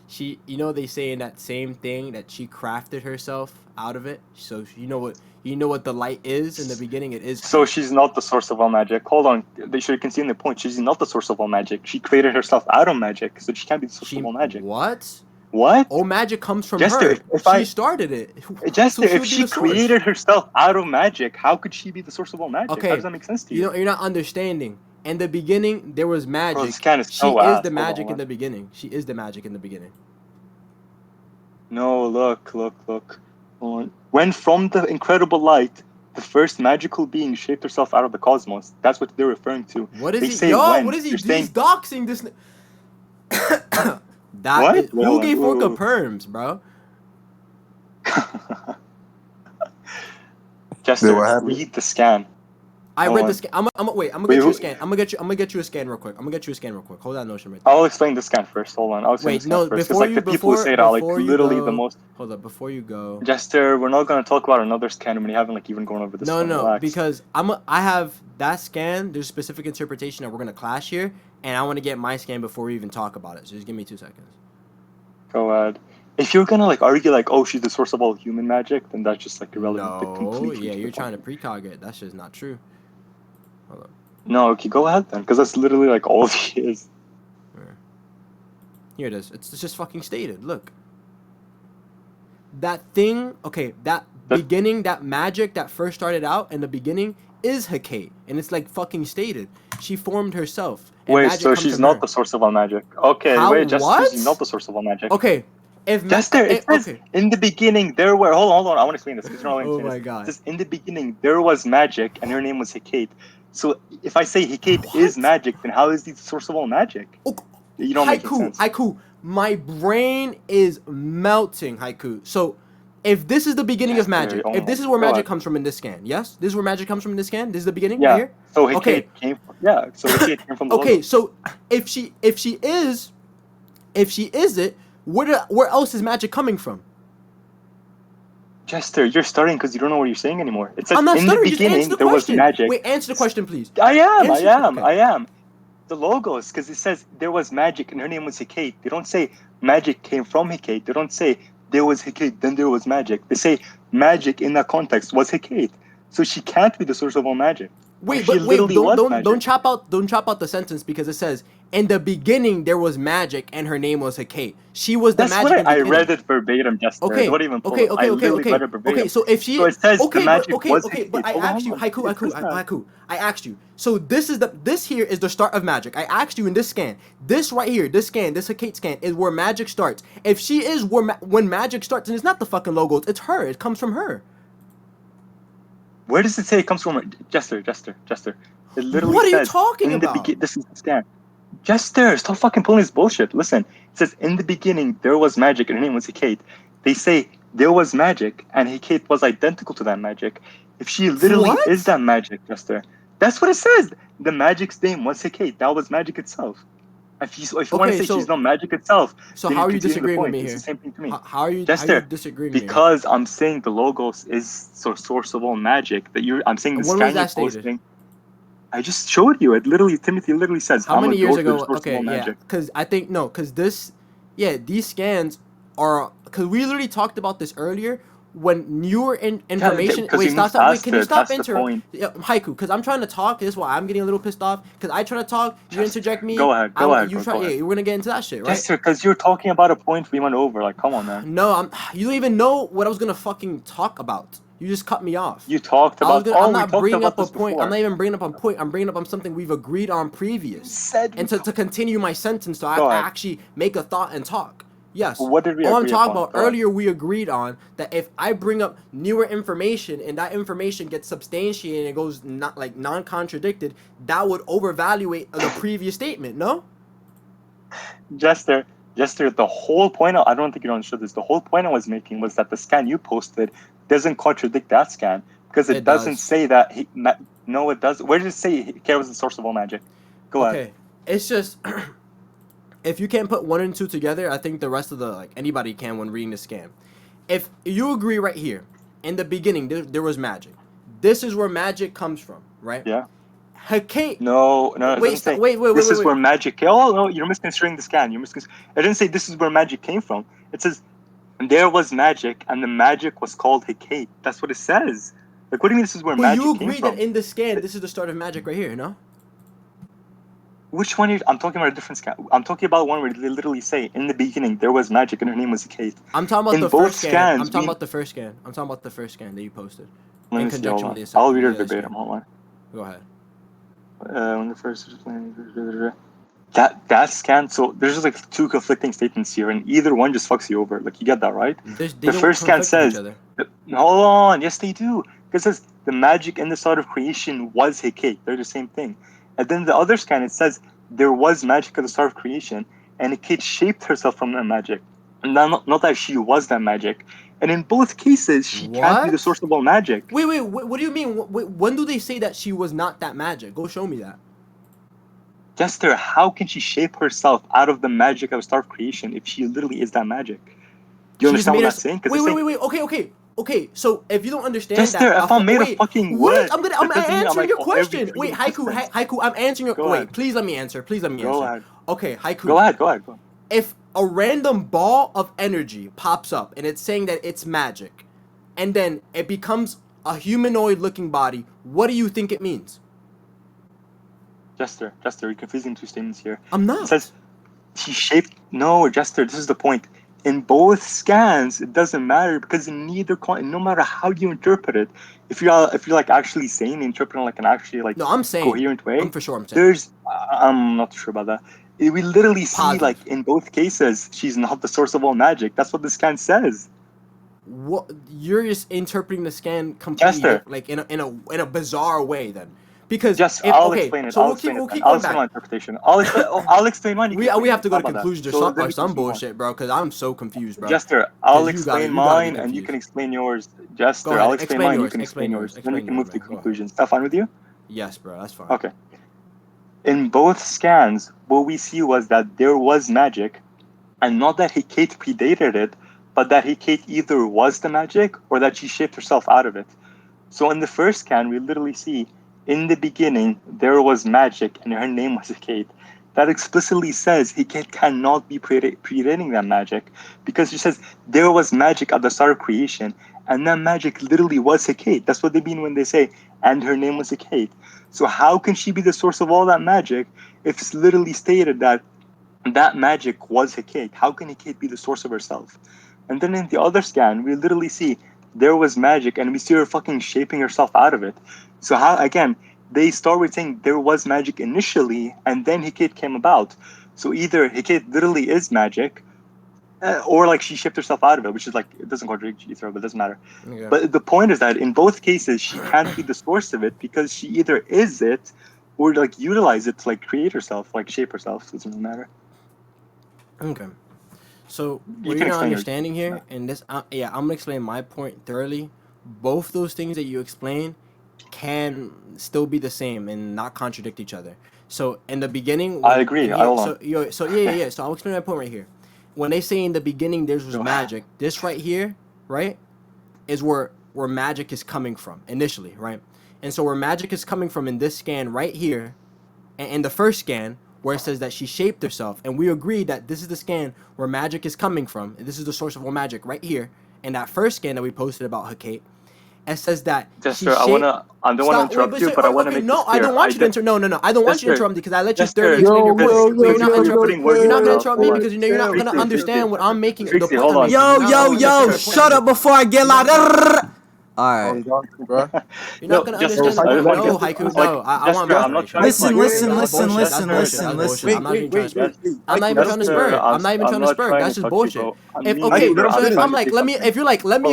she, they say in that same thing that she crafted herself out of it. So you know what the light is in the beginning. It is. So she's not the source of all magic. Hold on, they should concede the point. She's not the source of all magic. She created herself out of magic, so she can't be the source of all magic. What? What? All magic comes from her. She started it. Jester, if she created herself out of magic, how could she be the source of all magic? Okay. How does that make sense to you? You're not understanding. In the beginning, there was magic. Bro, this can is she is the magic in the beginning. She is the magic in the beginning. No, look. When from the incredible light, the first magical being shaped herself out of the cosmos. That's what they're referring to. What is he? What is he? He's doxing this. Who gave Orca perms, bro? Jester, read the scan. I read the scan. I'm gonna get you a scan. I'm gonna get you a scan real quick. Hold that notion right there. I'll explain the scan first. Hold on. I'll explain the scan first. Because the people who say it are like literally the most. Hold up, before you go. Jester, we're not gonna talk about another scan when we haven't like even gone over this. No, because I have that scan. There's a specific interpretation that we're gonna clash here, and I want to get my scan before we even talk about it. So just give me 2 seconds. Go ahead. If you're gonna like argue like, oh, she's the source of all human magic, then that's just like irrelevant. No, yeah, you're trying to precog it. That's just not true. Hold up. No, okay, go ahead then, because that's literally like all she is. Here it is. It's just fucking stated. Look. That thing. Okay, that beginning, that magic that first started out in the beginning is hecate, and it's like fucking stated. She formed herself. Wait, so she's not the source of all magic? Okay, wait, Jester, she's not the source of all magic. Okay. Jester, it says in the beginning there were. Hold on, I want to explain this. Because you're not oh my god! It says in the beginning there was magic, and her name was Hecate. So if I say hecate is magic, then how is he the source of all magic? Okay. You don't make sense. Haiku, my brain is melting. Haiku. So if this is the beginning of magic, if this is where magic comes from in this scan, yes, this is where magic comes from in this scan. This is the beginning right here. So hecate came. Yeah. So hecate came from the okay. So if she is it. Where else is magic coming from? Jester, you're starting because you don't know what you're saying anymore. It says I'm not in stuttering. the beginning there was magic. Wait, answer the question, please. I am. The logos, because it says there was magic and her name was Hecate. They don't say magic came from Hecate. They don't say there was Hecate, then there was magic. They say magic in that context was Hecate. So she can't be the source of all magic. Wait, don't chop out the sentence because it says in the beginning there was magic and her name was Hecate. She was the magic. That's what I read it verbatim, Jester. Okay. Okay. So if she, so it says the magic was Hecate. But I asked you, Haiku. I asked you. So this here is the start of magic. I asked you in this scan. This right here, this Hecate scan is where magic starts. If she is when magic starts, and it's not the fucking logos, it's her. It comes from her. Where does it say it comes from? Jester. It literally what are says, you talking about? This is the scan. Jester, stop fucking pulling this bullshit. Listen, it says in the beginning there was magic and her name was Hecate. They say there was magic, and hecate was identical to that magic. If she literally is that magic, Jester, that's what it says. The magic's name was hecate. That was magic itself. If you want to say she's not magic itself, so then how you're are you conceding the disagreeing with point. me It's here? the same thing to me. How are you Jester, disagreeing with me? Because I'm saying the logos is source of all magic. I'm saying the scan you're posting. I just showed you. Timothy literally says. How many years ago? Source of all magic. Because I think these scans are, because we literally talked about this earlier. When newer information, wait, stop. Can you stop interrupting, Hyku? Because I'm trying to talk. This is why I'm getting a little pissed off. Because I try to talk, you interject me. Go ahead. You try. Yeah, we're gonna get into that shit, right? Yes, sir. Because you're talking about a point we went over. Like, come on, man. No, you don't even know what I was gonna fucking talk about. You just cut me off. You talked about. I'm not bringing up a point. I'm not even bringing up a point. I'm bringing up on something we've agreed on previous. And to continue my sentence, so I actually make a thought and talk. Yes. What did we All I'm talking upon? about earlier, we agreed on that if I bring up newer information and that information gets substantiated and it goes non-contradicted, that would overvaluate the previous statement. No. Jester, the whole point. I don't think you understood this. The whole point I was making was that the scan you posted doesn't contradict that scan because it doesn't say that. No, it does. Where does it say hecate was the source of all magic? Go ahead. Okay, it's just. If you can't put 1 and 2 together, I think the rest of anybody can when reading the scan. If you agree right here, in the beginning there was magic. This is where magic comes from, right? Yeah. Hecate. No. Wait. This is where magic. Oh no, you're misconstruing the scan. It didn't say this is where magic came from. It says there was magic, and the magic was called hecate. That's what it says. Like, what do you mean this is where magic came from? You agree that in the scan, this is the start of magic right here, no? Which one? I'm talking about a different scan. I'm talking about one where they literally say, in the beginning, there was magic and her name was hecate. I'm talking about the first scan. I'm talking about the first scan. I'm talking about the first scan that you posted. In conjunction with the second. I'll read it verbatim. Hold on. Go ahead. When the first that scan, so there's just 2 conflicting statements here, and either one just fucks you over. Like, you get that, right? The first scan says, hold on, yes they do. It says the magic in the start of creation was hecate. They're the same thing. And then the other scan, it says there was magic at the start of creation, and hecate shaped herself from that magic. And not that she was that magic. And in both cases, she can't be the source of all magic. Wait, what do you mean? When do they say that she was not that magic? Go show me that. Jester, how can she shape herself out of the magic of the start of creation if she literally is that magic? Do you understand what I'm saying? Wait. Okay, so if you don't understand Jester, if I'm made of fucking wood. I'm answering your question. Wait, Hyku, I'm answering your... Wait, please let me answer. Go ahead. Okay, Hyku. Go ahead. If a random ball of energy pops up and it's saying that it's magic, and then it becomes a humanoid-looking body, what do you think it means? Jester, you're confusing 2 statements here. I'm not. It says she shaped... No, Jester, this is the point. In both scans, it doesn't matter because no matter how you interpret it, if you're actually saying interpreting an actually coherent way, I'm saying. I'm not sure about that. We literally see in both cases she's not the source of all magic. That's what the scan says. What, you're just interpreting the scan completely in a bizarre way then. Because I'll explain it. I'll explain my interpretation. I'll explain mine. We have to go to conclusions or some bullshit, bro. Because I'm so confused, bro. Jester, I'll explain mine and you can explain yours. Jester, I'll explain mine. You can explain yours. Then we can move to conclusions. Is that fine with you? Yes, bro. That's fine. Okay. In both scans, what we see was that there was magic, and not that hecate predated it, but that hecate either was the magic or that she shaped herself out of it. So in the first scan, we literally see. In the beginning, there was magic, and her name was hecate. That explicitly says hecate cannot be predating that magic, because she says there was magic at the start of creation, and that magic literally was hecate. That's what they mean when they say, and her name was hecate. So how can she be the source of all that magic if it's literally stated that that magic was hecate? How can hecate be the source of herself? And then in the other scan, we literally see there was magic, and we see her fucking shaping herself out of it. So how, again, they start with saying there was magic initially, and then hecate came about. So either hecate literally is magic, or she shaped herself out of it, which is it doesn't contradict each other, but it doesn't matter. Yeah. But the point is that in both cases, she can't be the source of it because she either is it, or utilize it to create herself, shape herself. So it doesn't matter. Okay. So You what can you're not explain yours. understanding here, and this, yeah, I'm gonna explain my point thoroughly. Both those things that you explain can still be the same and not contradict each other. So in the beginning, I agree. Hold on. So I'll explain my point right here. When they say in the beginning there was magic, this right here, right, is where magic is coming from initially, right? And so where magic is coming from in this scan right here, and in the first scan where it says that she shaped herself, and we agree that this is the scan where magic is coming from, and this is the source of all magic right here. And that first scan that we posted about hecate, it says that Jester, I don't want to interrupt you, but I want to make this clear. I don't want you to interrupt. No, I don't want you to interrupt me because I let you thoroughly Jester, explain your point. But you're not interrupting. words You're not gonna in my mouth. interrupt me Hold on. because you're not gonna understand what I'm making. The Trixie, point hold I'm on. making. Yo, You're not yo, gonna yo! understand the point Shut I'm up making. before I get loud. All Oh, right. God, bro. You're not gonna Jester, understand the point. like, No, Hyku, like, no. I want Jester, I'm not trying to Listen, like, listen, That's listen, bullshit. listen, That's bullshit. listen, That's listen. bullshit. I'm not even trying to spur. I'm not even trying to spur. I'm not even trying to spur. That's just bullshit. If okay, so if I'm like, let me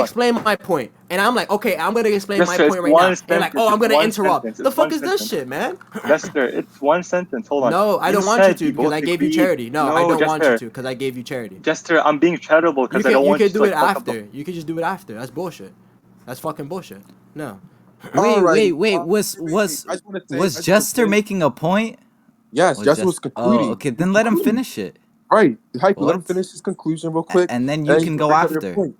explain my point, and I'm like, okay, I'm gonna explain my Jester, point right now. And you're like, oh, I'm gonna interrupt. The fuck is this shit, man? Jester, it's one sentence. Hold on. No, I don't want you to because I gave you charity. No, I don't want you to because I gave you charity. Jester, I'm being charitable because I don't want you you can to do it like, fuck up after. You can just do it after. That's bullshit. That's fucking bullshit. No. Wait. I just wanna say- Was Jester making a point? Yes, Was Jester was concluding. Oh, okay. Then let him finish it. Right, Hype, let him What? finish his conclusion real quick, And then you can go bring up your after. point.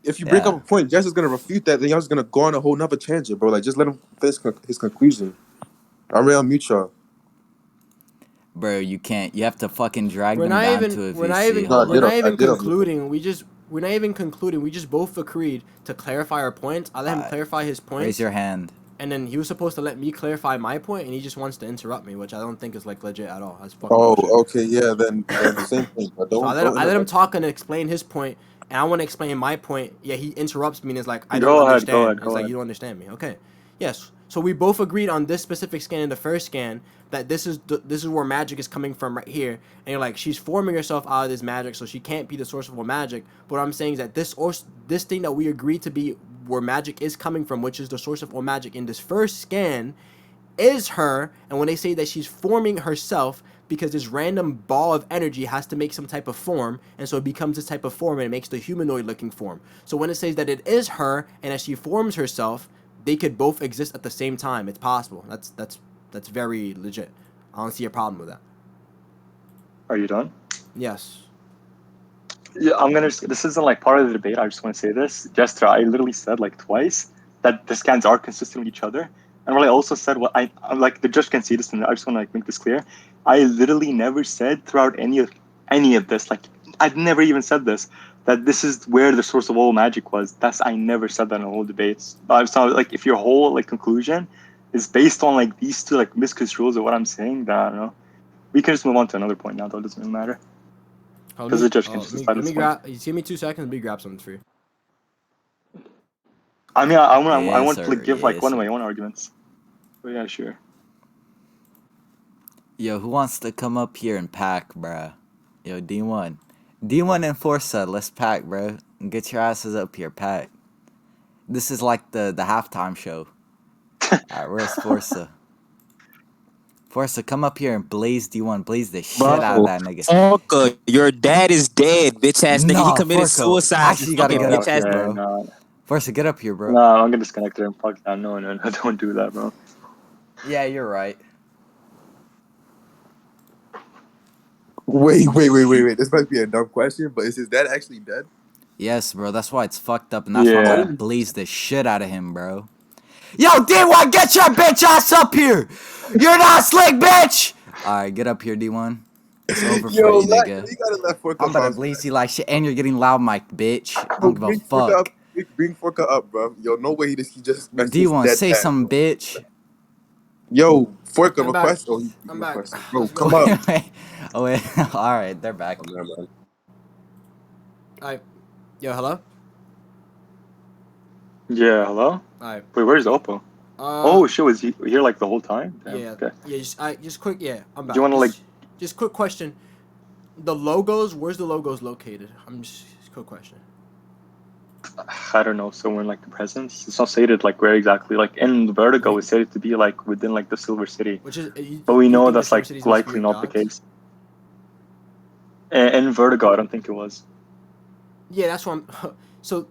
If you bring up a point, Jester's gonna refute that. Then y'all just gonna go on a whole nother tangent, bro. Like, just let him finish his conclusion. I'm real mute y'all. Bro, you can't. You have to fucking drag We're them not down even. to a VC. We're not even. No, I We're did not it. even I did it. concluding. We're not even concluding. We just both agreed to clarify our points. I let him clarify his points. Raise your hand. And then he was supposed to let me clarify my point, and he just wants to interrupt me, which I don't think is like legit at all. That's fucking Oh, bullshit. okay, yeah. Then the same thing. But don't. So I let him talk and explain his point, and I want to explain my point. Yeah, he interrupts me and is like, I don't understand. It's like, you don't understand me. Okay. Yes. So we both agreed on this specific scan in the first scan that this is where magic is coming from right here. And you're like, she's forming herself out of this magic, so she can't be the source of all magic. But what I'm saying is that this thing that we agreed to be where magic is coming from, which is the source of all magic in this first scan, is her. And when they say that she's forming herself because this random ball of energy has to make some type of form, and so it becomes this type of form and it makes the humanoid looking form. So when it says that it is her and as she forms herself, they could both exist at the same time. It's possible. That's very legit. I don't see a problem with that. Are you done? Yes. Yeah, this isn't like part of the debate. I just want to say this. Jester, I literally said like twice that the scans are consistent with each other. And what I also said, I'm like, the judge can see this, and I just want to like make this clear. I literally never said throughout any of this, like, I've never even said this, that this is where the source of all magic was. I never said that in the whole debates. So like, if your whole like conclusion is based on like these two like misconstruals of what I'm saying, then I don't know. We can just move on to another point now, though. It doesn't really matter. Because the judge can just decide this one. You give me 2 seconds. Let me grab something for you. I mean, I want sir. to like, give like Yes, one of sir. my own arguments. But yeah, sure. Yo, who wants to come up here and pack, bruh? Yo, D1 and Forza, let's pack, bro. Get your asses up here, pack. This is like the halftime show. Alright, where's Forza? Forza, come up here and blaze D1. Blaze the shit out of that nigga. Forca, your dad is dead, bitch ass nigga. He committed Forca, suicide. actually, you gotta get up here, bro. No, Forza, get up here, bro. I'm gonna disconnect it and fuck that. No, don't do that, bro. Yeah, you're right. Wait. This might be a dumb question, but is his dad actually dead? Yes, bro. That's why it's fucked up, and that's why I'm gonna blaze the shit out of him, bro. Yo, D1, get your bitch ass up here! You're not slick, bitch! Alright, get up here, D1. It's over for you, nigga. You gotta let Forca I'm about to blaze you like shit, and you're getting loud mic, bitch. I don't give a fuck. Bring Forca up, bro. Yo, no way he just messed D1, his say dead something, bitch. Yo, Forca, I'm back. request. Oh, I'm back. Bro, come up. Oh, wait. Alright, they're back. Alright. Yo, hello? Yeah, hello? Alright. Wait, where's Oppo? Oh, shit, was he here like the whole time? Damn, Yeah. okay. Yeah, just quick, I'm back. Do you want to like... Just quick question. The logos, where's the logos located? Just quick question. I don't know, somewhere in like the presence. It's not stated like where exactly. Like in Vertigo, it's stated to be like within like the Silver City. Which is, but we know think that's like likely not the case. In Vertigo, I don't think it was. Yeah, that's what I'm. So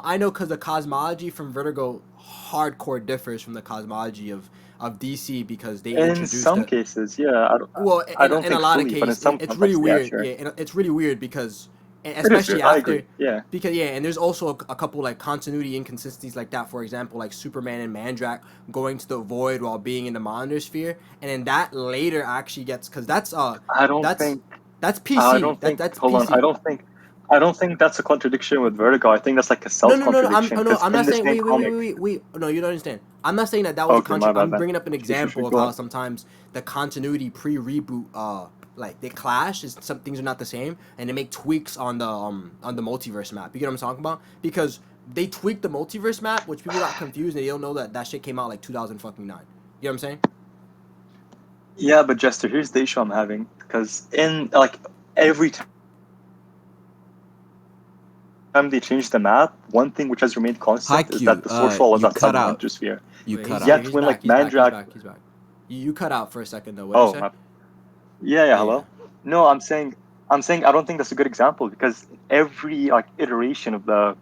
I know because the cosmology from Vertigo hardcore differs from the cosmology of DC because they In introduced some the. cases, yeah. Well, I don't in a think lot of fully, but in cases, some it's really contexts, yeah, weird. sure. Yeah, and it's really weird because, It is especially weird. I after, agree. Yeah. because and there's also a couple like continuity inconsistencies like that. For example, like Superman and Mandrak going to the void while being in the Monitor sphere, and then that later actually gets because that's I don't think. that's I PC. don't think. That's Hold on. PC. I don't think that's a contradiction with Vertigo. I think that's like a No, self no, no, no. contradiction because I'm in not the saying. same comic. Wait. No, you don't understand. I'm not saying that was a Okay, my contract. bad. I'm Then. bringing up an example of Go how on. sometimes the continuity pre-reboot, like they clash. Is some things are not the same, and they make tweaks on the multiverse map. You get what I'm talking about? Because they tweaked the multiverse map, which people got confused and they don't know that shit came out like 2009. You know what I'm saying? Yeah, but Jester, here's the issue I'm having because in like every time they change the map, one thing which has remained constant is that the source wall was you outside cut the out. Monster Sphere. You Wait, cut out. Yet when like Mandrak, He's back. You cut out for a second though. What did you oh, say? yeah, hello. No, I'm saying I don't think that's a good example because every like iteration of the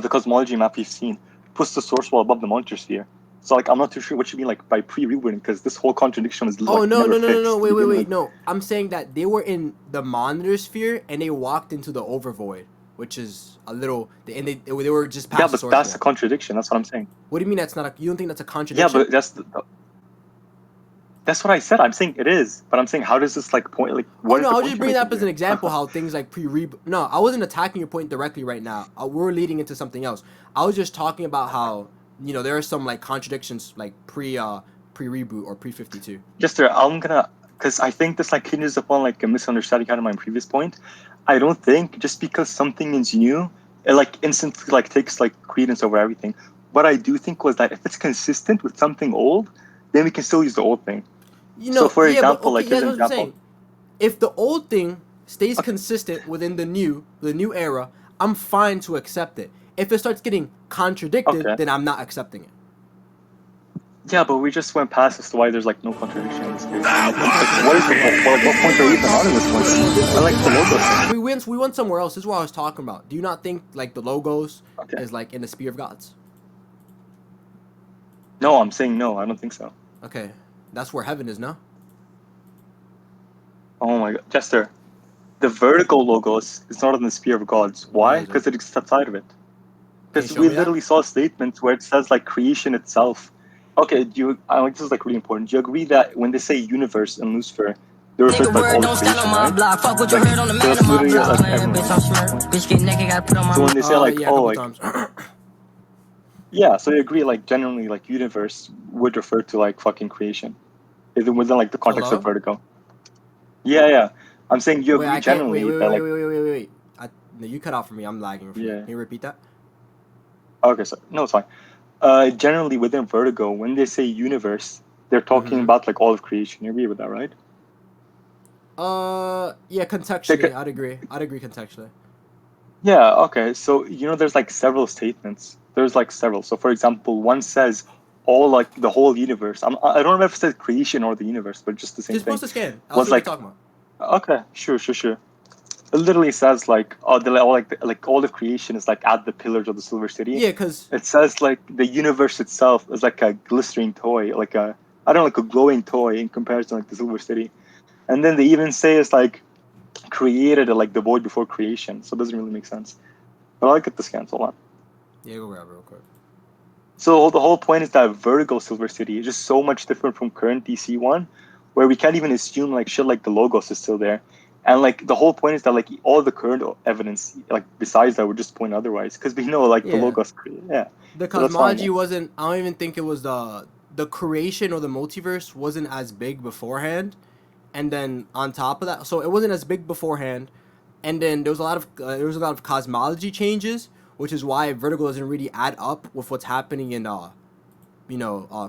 cosmology map we've seen puts the source wall above the Monster Sphere. So like I'm not too sure what you mean like by pre-rebooting because this whole contradiction is like never fixed. Wait. No, I'm saying that they were in the Monitor sphere and they walked into the Overvoid, which is a little, and they were just past the source that's wall. a contradiction. That's what I'm saying. What do you mean that's not a? You don't think that's a contradiction? Yeah, but that's what I said. I'm saying it is, but I'm saying how does this like point like what is no, the I was point just you're bringing that making up as an here? example how things like pre-reboot. No, I wasn't attacking your point directly right now. We're leading into something else. I was just talking about how there are some like contradictions like pre-reboot or pre-52. Jester, I'm gonna because I think this like hinges upon like a misunderstanding kind of my previous point. I don't think just because something is new, it like instantly like takes like credence over everything. What I do think was that if it's consistent with something old, then we can still use the old thing. So for example, But okay, like here's an that's what I'm example. saying. If the old thing stays consistent within the new era, I'm fine to accept it. If it starts getting contradicted, then I'm not accepting it. Yeah, but we just went past as to why there's like no contradiction in this case. Like, what is the point? What point are we even on in this point? I like the logos thing. We went somewhere else. This is what I was talking about. Do you not think like the logos is like in the Spear of Gods? No, I'm saying no. I don't think so. Okay, that's where heaven is, no? Oh my god, Jester, the vertical logos is not in the Spear of Gods. Why? Because it exists outside of it. Because we literally saw statements where it says like creation itself. Okay, this is like really important. Do you agree that when they say universe in Lucifer, they refer to like all the creation, right? Like, so that's literally like everyone. So when they say like, oh, like, yeah, so you agree like generally like universe would refer to like fucking creation, within like the context of Vertigo. Yeah. I'm saying you agree generally that like. Wait. No, you cut out for me. I'm lagging. Yeah. Can you repeat that? Okay, so no, it's fine. Generally within Vertigo, when they say universe, they're talking about like all of creation. You agree with that, right? Yeah, contextually, I'd agree contextually. Yeah, okay. So, there's like several statements. There's like several. So, for example, one says all like the whole universe. I don't remember if it says creation or the universe, but just the same thing. Just post a scan. I'll see what you're talking about. Okay, sure. It literally says like all the creation is like at the pillars of the Silver City. Yeah, because it says like the universe itself is like a glistering toy, like a glowing toy in comparison to like the Silver City. And then they even say it's like created like the void before creation, so it doesn't really make sense. But I'll get the scans. Hold on. Yeah, go grab it real quick. So the whole point is that Vertigo Silver City is just so much different from current DC one, where we can't even assume like shit like the logos is still there. And like the whole point is that like all the current evidence, like besides that, would just point otherwise, because we know like the logos. Yeah. The cosmology wasn't. I don't even think it was the creation or the multiverse wasn't as big beforehand, and then on top of that, so it wasn't as big beforehand, and then there was a lot of cosmology changes, which is why Vertigo doesn't really add up with what's happening in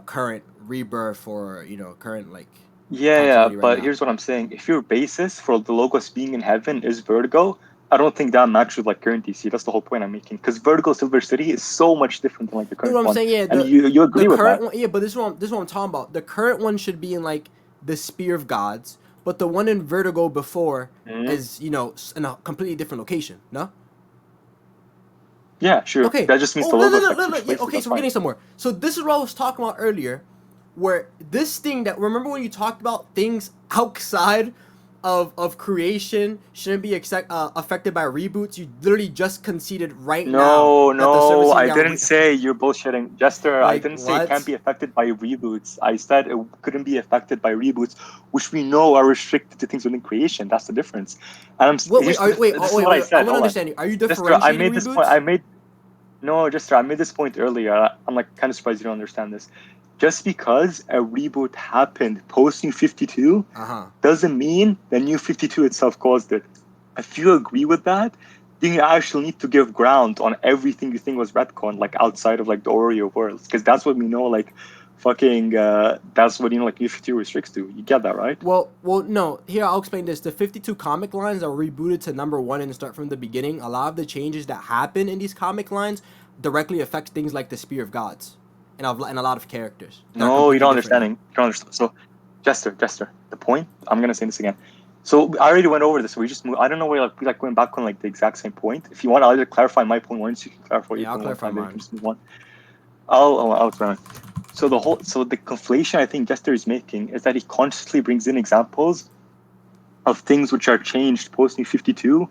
current rebirth or current like. Yeah, but here's what I'm saying. If your basis for the logos being in heaven is Vertigo, I don't think that matches like current DC. That's the whole point I'm making. Because Vertigo Silver City is so much different than like the current one. I'm saying, yeah, and you agree with that. One, yeah, but this is what I'm talking about. The current one should be in like the Spear of Gods, but the one in Vertigo before is in a completely different location. No. Yeah, sure. Okay. That just means the logo effect. Okay, so we're getting somewhere. So this is what I was talking about earlier, where this thing that, remember when you talked about things outside of creation shouldn't be affected by reboots? You literally just conceded right now that the No, servicing I didn't say you're bullshitting. Jester, I like, didn't say it what? can't be affected by reboots. I said it couldn't be affected by reboots, which we know are restricted to things within creation. That's the difference. And Wait, what I said. I want to understand you. Are you Jester, I differentiating made this reboots? point. No, Jester, I made this point earlier. I'm like kind of surprised you don't understand this. Just because a reboot happened post New 52 doesn't mean the New 52 itself caused it. If you agree with that, then you actually need to give ground on everything you think was retcon, like outside of like the Oreo worlds, because that's what we know. Like, fucking, that's what like New 52 restricts to. You get that, right? Well, no. Here, I'll explain this. The 52 comic lines are rebooted to #1 and start from the beginning. A lot of the changes that happen in these comic lines directly affect things like the Spear of Gods and a lot of characters. No, you don't understand. You don't understand. So, Jester, the point. I'm gonna say this again. So I already went over this. We just moved. I don't know where we going back on like the exact same point. If you want, I'll either clarify my point once. You can clarify your point. I'll clarify mine. Just move on. I'll explain. So the conflation I think Jester is making is that he consciously brings in examples of things which are changed post New 52,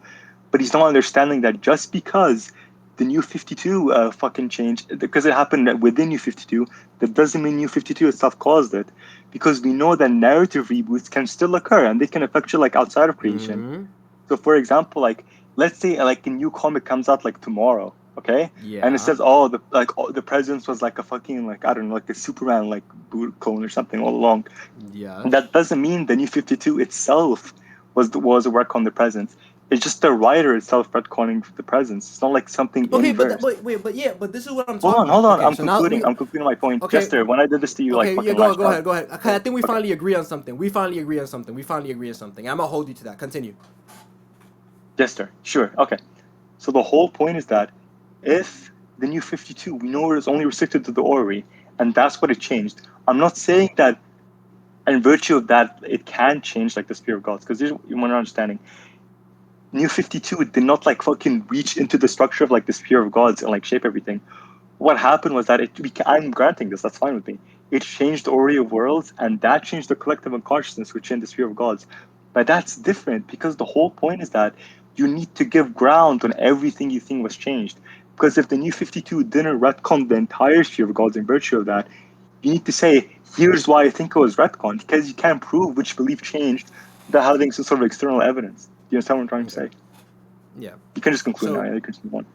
but he's not understanding that just because the New 52 fucking changed, because it happened within New 52, that doesn't mean New 52 itself caused it. Because we know that narrative reboots can still occur and they can affect you like outside of creation. Mm-hmm. So for example, like let's say like a new comic comes out like tomorrow, okay? Yeah. And it says, oh, the presence was like a fucking like I don't know, like a Superman like boot clone or something all along. Yeah. That doesn't mean the New 52 itself was a work on the presence. It's just the writer itself retconning the presence. It's not like something inverse. But this is what I'm talking about. Hold on. Okay, I'm concluding my point. Okay. Jester, when I did this to you, okay, like yeah, fucking go ahead. Okay, I think we finally agree on something. I'm gonna hold you to that. Continue. Jester, sure, okay. So the whole point is that if the New 52, we know it is only restricted to the orrery, and that's what it changed. I'm not saying that in virtue of that, it can change like the Spear of Gods, because you're not understanding. New 52 did not like fucking reach into the structure of like the Spear of Gods and like shape everything. What happened was that I'm granting this, that's fine with me. It changed the orrery of worlds, and that changed the collective unconsciousness, which in the Spear of Gods. But that's different because the whole point is that you need to give ground on everything you think was changed. Because if the New 52 didn't retcon the entire Spear of Gods in virtue of that, you need to say, here's why I think it was retcon, because you can't prove which belief changed without having some sort of external evidence. Do you understand what I'm trying to say? Yeah. You can just conclude now. You can just move on.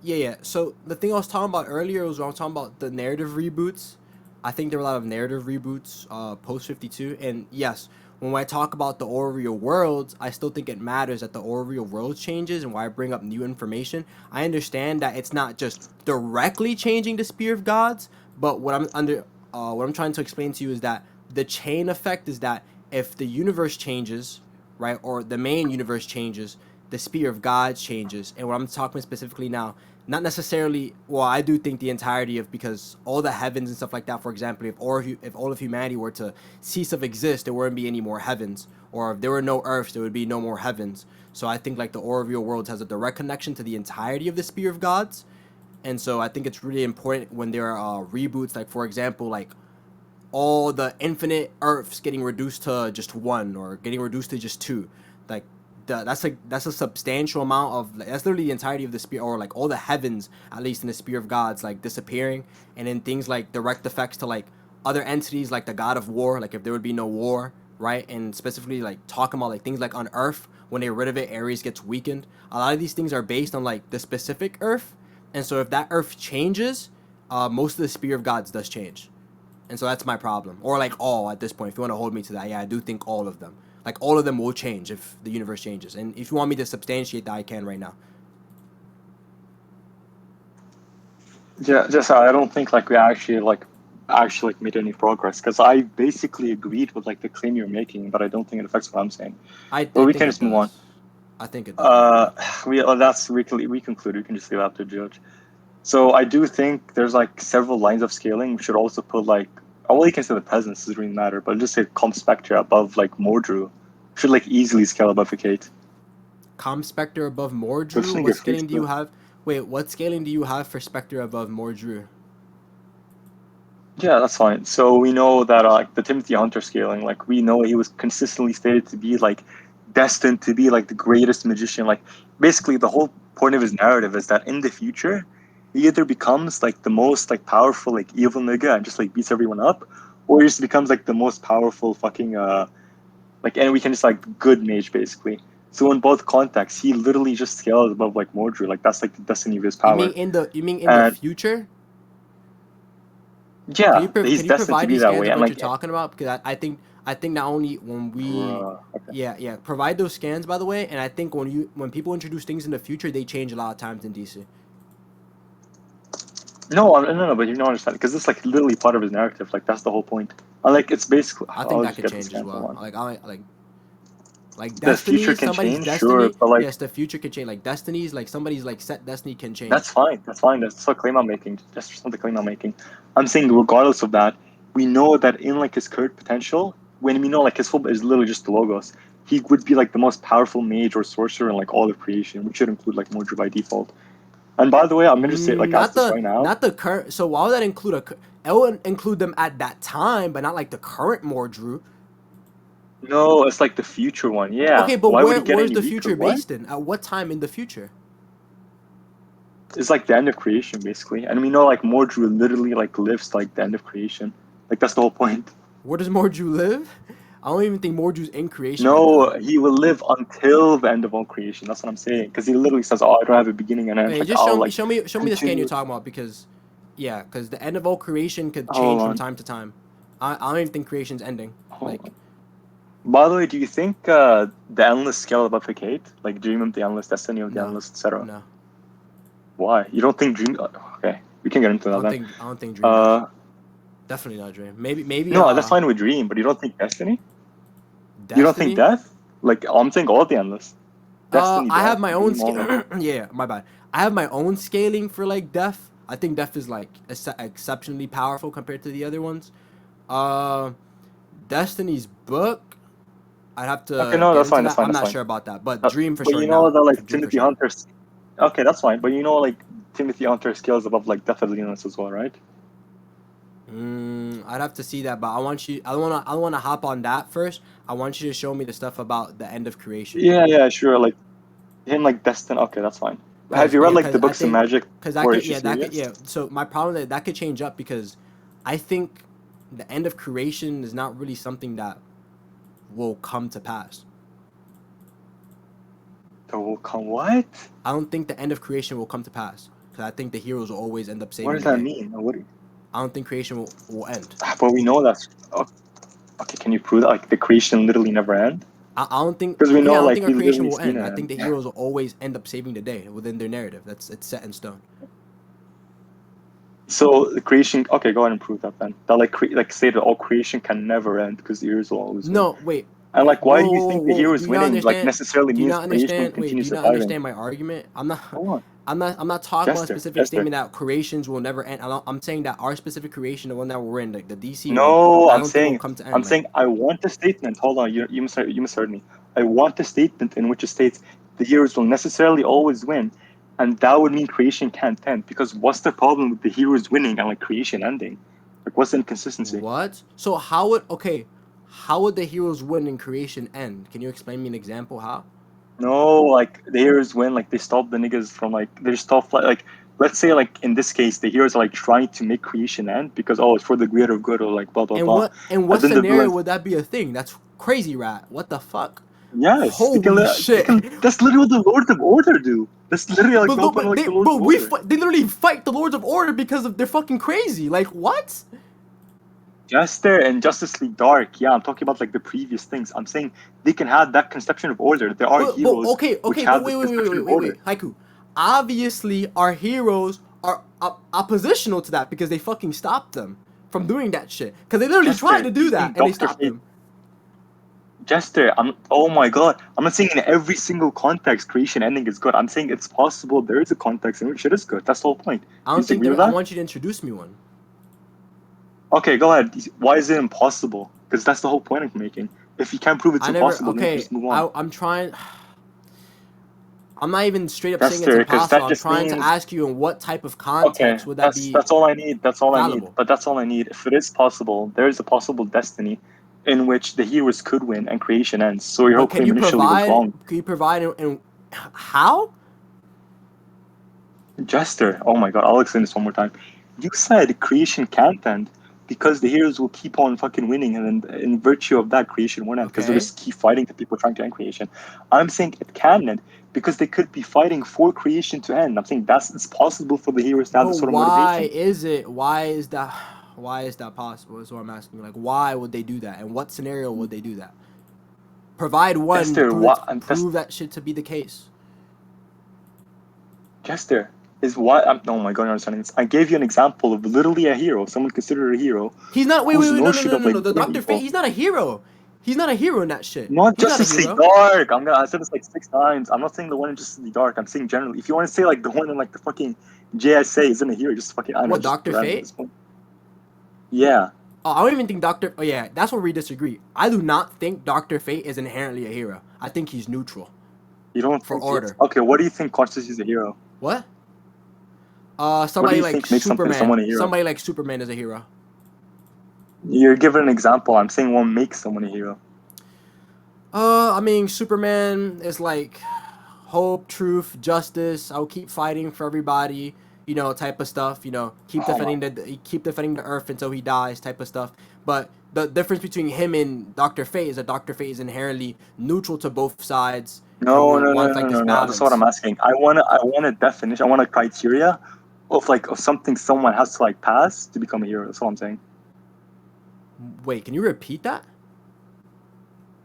Yeah. So the thing I was talking about earlier was I was talking about the narrative reboots. I think there were a lot of narrative reboots post 52, and yes, when I talk about the Oreo worlds, I still think it matters that the Oreo world changes and why I bring up new information. I understand that it's not just directly changing the Spear of Gods, but what I'm trying to explain to you is that the chain effect is that if the universe changes, right, or the main universe changes, the Spear of Gods changes. And what I'm talking specifically now, not necessarily, well, I do think the entirety of, because all the heavens and stuff like that, for example, if all of humanity were to cease of exist, there wouldn't be any more heavens. Or if there were no earths, there would be no more heavens. So I think like the Oreo worlds has a direct connection to the entirety of the Spear of Gods. And so I think it's really important when there are reboots, like for example, like all the infinite Earths getting reduced to just one or getting reduced to just two. Like that's a substantial amount of, like, that's literally the entirety of the Spear, or like all the heavens, at least in the Spear of Gods, like disappearing. And then things like direct effects to like other entities, like the God of War, like if there would be no war, right? And specifically like talking about like things like on Earth, when they get rid of it, Ares gets weakened. A lot of these things are based on like the specific Earth. And so if that Earth changes, most of the Spear of Gods does change. And so that's my problem. Or like all at this point, if you want to hold me to that, yeah, I do think all of them. Like all of them will change if the universe changes. And if you want me to substantiate that, I can right now. Yeah, just I don't think like we actually made any progress, because I basically agreed with like the claim you're making, but I don't think it affects what I'm saying. But we can just move on. I think it does. We conclude. We can just leave it up to judge. So I do think there's like several lines of scaling. We should also put like, well, you can say the presence doesn't really matter, but just say comp specter above like Mordru should like easily scale above hecate. Comp specter above Mordru? What scaling do you have? Wait, what scaling do you have for Spectre above Mordru? Yeah, that's fine. So we know that like the Timothy Hunter scaling, like we know he was consistently stated to be like destined to be like the greatest magician. Like basically the whole point of his narrative is that in the future he either becomes like the most like powerful like evil nigga and just like beats everyone up, or he just becomes like the most powerful fucking like, and we can just like good mage basically. So in both contexts, he literally just scales above like Mordru. Like that's like the destiny of his power. You mean in the future? Yeah, he's Can you destined to provide be these that scans way. of And what like, you're talking about? Because I think not only when we okay. provide those scans, by the way, and I think when people introduce things in the future, they change a lot of times in DC. No, but you don't understand because it's like literally part of his narrative. Like that's the whole point. And like it's basically. I think that could change as well. Like the destiny, future can somebody's change, destiny. sure, but like Yes, the future can change. Like destinies, like somebody's like set destiny can change. that's fine. That's fine. That's the claim I'm making. That's not the claim I'm making. I'm saying regardless of that, we know that in like his current potential, when we know like his full is literally just the logos, he would be like the most powerful mage or sorcerer in like all of creation, which should include like Mordru by default. And by the way, I'm gonna just say like ask this right now. Not the current. So why would that include it would include them at that time, but not like the current Mordru. No, it's like the future one. Yeah. Okay, but where's the future What? based in? At what time in the future? It's like the end of creation, basically. And we know like Mordru literally like lives like the end of creation. Like that's the whole point. Where does Mordru live? I don't even think Mordru's in creation. No, right, he will live until the end of all creation. That's what I'm saying. Because he literally says, "Oh, I don't have a beginning and end." Hey, like, just show me the scan you're continue. talking about because the end of all creation could change from time to time. I don't even think creation's ending. By the way, do you think the endless scale above hecate, like dream of the endless, destiny of the endless, etc.? No. Why? You don't think dream? Okay, we can get into that. I don't think dream. Definitely not dream. Maybe. No, that's fine with dream, but you don't think destiny? You don't think death? Like I'm saying, all the endless. Destiny, I have my own yeah, my bad. I have my own scaling for like death. I think death is like exceptionally powerful compared to the other ones. Destiny's book, I'd have to. Okay, no, that's fine. I'm not sure about that, but dream for sure. But you know that like Timothy Hunter's. Okay, that's fine. But you know like Timothy Hunter scales above like death of the endless as well, right? I'd have to see that, but I want you. I don't want to hop on that first. I want you to show me the stuff about the end of creation. Yeah, sure. Like him, like destined. Okay, that's fine. Have you read like the books of magic? Because So my problem that could change up because I think the end of creation is not really something that will come to pass. That will come what? I don't think the end of creation will come to pass because I think the heroes will always end up saving. What does that mean? I don't think creation will end. But we know that's okay. Can you prove that like the creation literally never end? I don't think because we know I don't like think our creation will end. I think the heroes will always end up saving the day within their narrative. It's set in stone. So the creation. Okay, go ahead and prove that then. That like say that all creation can never end because the heroes will always. No, wait. And like, why do you think the heroes winning like necessarily means creation will continue surviving? Do you not understand my argument? I'm not talking about a specific statement that creations will never end. I'm saying that our specific creation, the one that we're in, like the DC. No, I'm saying I want a statement. Hold on, you misheard me. I want a statement in which it states the heroes will necessarily always win, and that would mean creation can't end. Because what's the problem with the heroes winning and like creation ending? Like, what's the inconsistency? What? So how would the heroes win and creation end? Can you explain me an example how? No, like the heroes win, like they stop the niggas from like they stop like let's say like in this case the heroes are like trying to make creation end because it's for the greater good or like blah blah blah. And what scenario would that be a thing? That's crazy, rat. What the fuck? Yes. Holy shit. That's literally what the Lords of Order do. That's literally like the Lords of Order. They literally fight the Lords of Order because they're fucking crazy. Like what? Jester and Justice League Dark, yeah, I'm talking about like the previous things. I'm saying they can have that conception of order. There are heroes. Okay, wait, Hyku. Obviously, our heroes are oppositional to that because they fucking stopped them from doing that shit. Because they literally tried to do that and they stopped them. Jester, oh my god, I'm not saying in every single context creation ending is good. I'm saying it's possible there is a context in which it is good. That's the whole point. I don't think I want you to introduce me one. Okay, go ahead. Why is it impossible? Because that's the whole point I'm making. If you can't prove it's impossible, then just move on. I'm trying. I'm not even straight up saying Jester, it's 'cause that impossible. I'm just trying to means- ask you in what type of Okay, context would that be. that's all I need. That's all I need. fallible? But that's all I need. If it is possible, there is a possible destiny in which the heroes could win and creation ends. So your whole But can claim you initially was wrong. provide and how? Jester, oh my god, I'll explain this one more time. You said creation can't end because the heroes will keep on fucking winning, and then in virtue of that, creation won't end because they'll Okay. just keep fighting the people trying to end creation. I'm saying it can end because they could be fighting for creation to end. I'm saying it's possible for the heroes to have this sort of motivation. Why is that possible? Is what I'm asking. Like, why would they do that? And what scenario would they do that? Provide one, Jester, prove that shit to be the case. Jester, is what I'm, oh my god, I'm understanding this. I gave you an example of literally a hero, someone considered a hero. He's not. Wait, no. The Dr. Fate. He's not a hero. He's not a hero in that shit. Not He's Justice League Dark. I said this like 6 times. I'm not saying the one in Justice League Dark. I'm saying generally. If you want to say like the one in like the fucking JSA isn't a hero, just fucking. I don't know. Dr. Fate? Yeah. Oh, I don't even think Dr. Oh yeah, that's where we disagree. I do not think Dr. Fate is inherently a hero. I think he's neutral. You don't for order. Okay, what do you think constitutes a hero? What? Somebody like Superman. Somebody like Superman is a hero. You're giving an example. I'm saying one makes someone a hero. I mean, Superman is like hope, truth, justice. I'll keep fighting for everybody. You know, type of stuff. You know, keep defending the Earth until he dies, type of stuff. But the difference between him and Dr. Fate is that Dr. Fate is inherently neutral to both sides. No. That's what I'm asking. I want a definition. I want a criteria of something someone has to like pass to become a hero. That's what I'm saying. Wait, can you repeat that?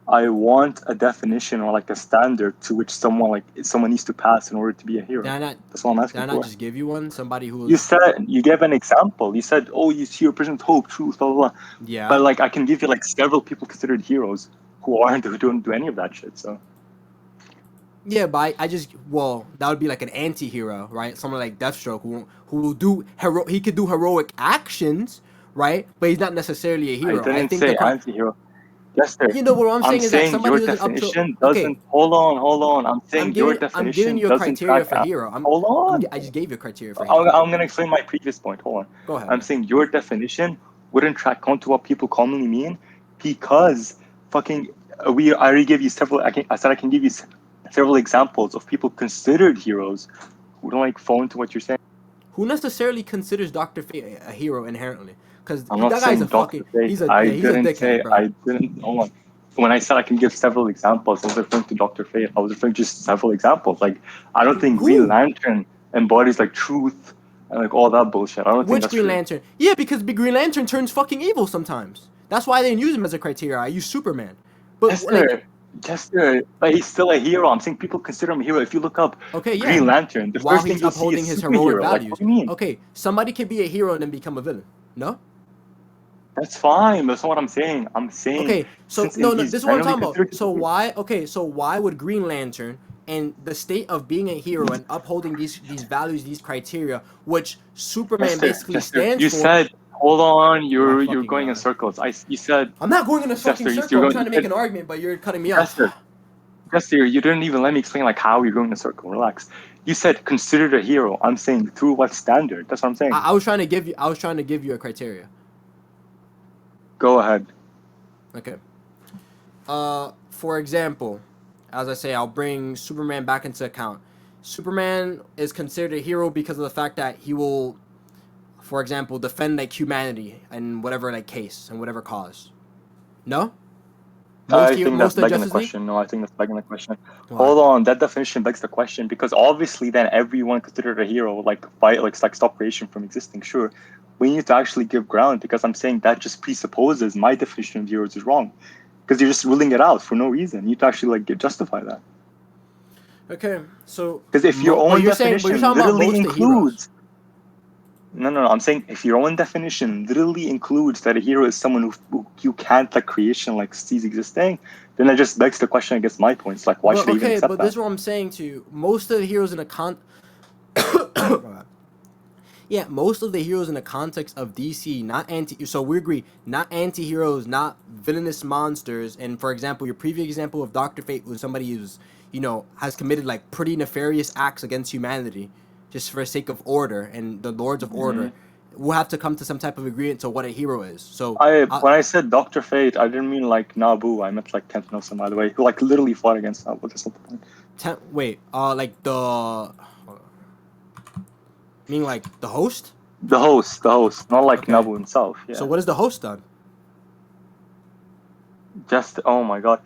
I want a definition or like a standard to which someone needs to pass in order to be a hero. That's what I'm asking. Can I not just give you one? Somebody who you said you gave an example. You said, "Oh, you see, represent hope, truth, blah blah blah." Yeah. But like, I can give you like several people considered heroes who don't do any of that shit. So. Yeah, but that would be like an anti-hero, right? Someone like Deathstroke who will do he could do heroic actions, right? But he's not necessarily a hero. I didn't say anti-hero. Jester, you know what I'm saying is that somebody your definition doesn't. Hold on. I'm saying your definition I'm giving you a criteria for hero. Hold on. I just gave you a criteria for hero. I'm gonna explain my previous point. Hold on. Go ahead. I'm saying your definition wouldn't track on to what people commonly mean because fucking I already gave you several. I said I can give you several examples of people considered heroes who don't like fall into what you're saying. Who necessarily considers Dr. Fate a hero inherently? Because that guy's a fucking. He's a dickhead, bro. I didn't. Hold on. When I said I can give several examples, I was referring to Dr. Fate. I was referring to just several examples. Like, I don't think Green Lantern embodies like truth and like all that bullshit. I don't think that's Green true. Lantern? Yeah, because the Green Lantern turns fucking evil sometimes. That's why they didn't use him as a criteria. I use Superman. But Jester, but he's still a hero. I'm saying people consider him a hero. If you look up Green Lantern, the first thing you'll see is his heroic values. Like, what do you mean? Okay, somebody can be a hero and then become a villain. No? That's fine. That's not what I'm saying. I'm saying. Okay, so no, this is what I'm talking about. So why? Okay, so why would Green Lantern and the state of being a hero and upholding these values, these criteria, which Superman basically stands for? You said, hold on, you're going in circles. You said I'm not going in a fucking circle. I'm trying to make an argument, but you're cutting me off. Jester, you didn't even let me explain like how you're going in a circle. Relax. You said considered a hero. I'm saying through what standard? That's what I'm saying. I was trying to give you a criteria. Go ahead. Okay. For example, as I say, I'll bring Superman back into account. Superman is considered a hero because of the fact that he will, for example, defend like humanity in whatever like case and whatever cause. No? I think that's begging the question. No, I think that's begging the question. Why? Hold on, that definition begs the question because obviously then everyone considered a hero like fight like stop creation from existing. Sure, we need to actually give ground because I'm saying that just presupposes my definition of heroes is wrong because you're just ruling it out for no reason. You need to actually like justify that. Okay, so because if your own definition literally includes. No. I'm saying if your own definition literally includes that a hero is someone who you can't like creation like sees existing, then that just begs the question against my points. Like, why should I even accept that? This is what I'm saying to you. Most of the heroes in a most of the heroes in the context of DC, not anti. So we agree, not anti-heroes, not villainous monsters, and for example, your previous example of Dr. Fate was somebody who's, has committed like pretty nefarious acts against humanity, just for the sake of order, and the Lords of Order will have to come to some type of agreement to what a hero is. So when I said Dr. Fate, I didn't mean like Nabu. I meant like Kent Nelson, by the way, who like literally fought against Nabu. That's not the point. Like the, mean like the host? The host, not like Nabu himself. Yeah. So what has the host done? Oh my god,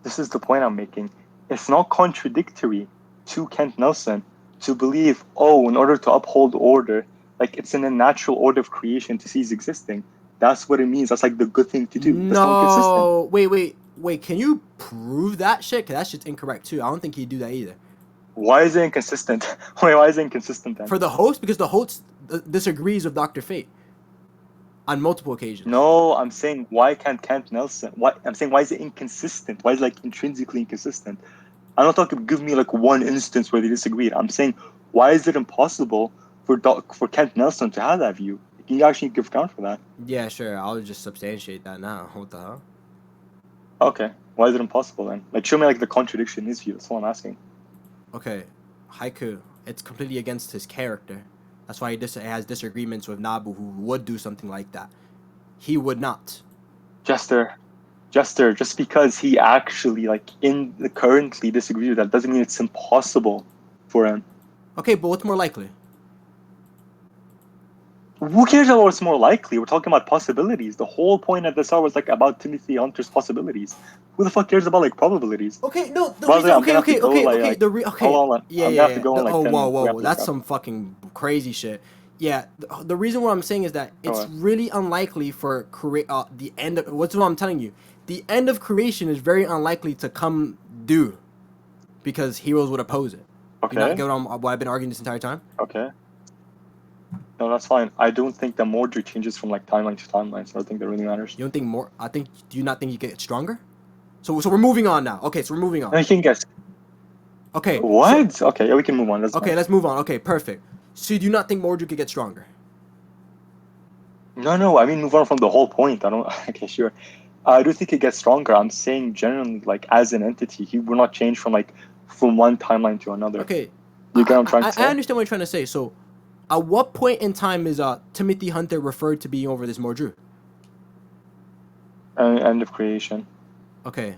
this is the point I'm making. It's not contradictory to Kent Nelson to believe, in order to uphold order, like it's in a natural order of creation to cease existing. That's what it means. That's like the good thing to do. No, wait. Can you prove that shit? Because that shit's incorrect too. I don't think he'd do that either. Why is it inconsistent? Why is it inconsistent then? For the host, because the host disagrees with Dr. Fate on multiple occasions. No, I'm saying why can't Kent Nelson? I'm saying why is it inconsistent? Why is it like intrinsically inconsistent? I'm not talking give me like one instance where they disagreed. I'm saying why is it impossible for Kent Nelson to have that view? Can you actually give account for that? Yeah, sure. I'll just substantiate that now. What the hell? Okay. Why is it impossible then? Like show me like the contradiction in his view. That's what I'm asking. Okay. Hyku, it's completely against his character. That's why he has disagreements with Nabu, who would do something like that. He would not. Jester, just because he actually currently disagrees with that doesn't mean it's impossible for him. Okay, but what's more likely? Who cares about what's more likely? We're talking about possibilities. The whole point at the start was like about Timothy Hunter's possibilities. Who the fuck cares about like probabilities? Okay, no. Okay. Hold on. Yeah. Whoa. That's some fucking crazy shit. Yeah. The reason what I'm saying is that it's really unlikely for the end of what's what I'm telling you. The end of creation is very unlikely to come due, because heroes would oppose it. Okay. You not get what I've been arguing this entire time? Okay. No, that's fine. I don't think the Mordru changes from like timeline to timeline, so I don't think that really matters. You don't think more? Do you not think you get stronger? So we're moving on now. Okay, so we're moving on. I can guess. Okay. What? Okay, yeah, we can move on. That's fine. Let's move on. Okay, perfect. So do you not think Mordru could get stronger? No. I mean, move on from the whole point. I don't. Okay, sure. I do think it gets stronger. I'm saying generally, like as an entity, he will not change from one timeline to another. Okay. You get what I'm trying to say? I understand what you're trying to say. So, at what point in time is Timothy Hunter referred to being over this Mordru? End of creation. Okay.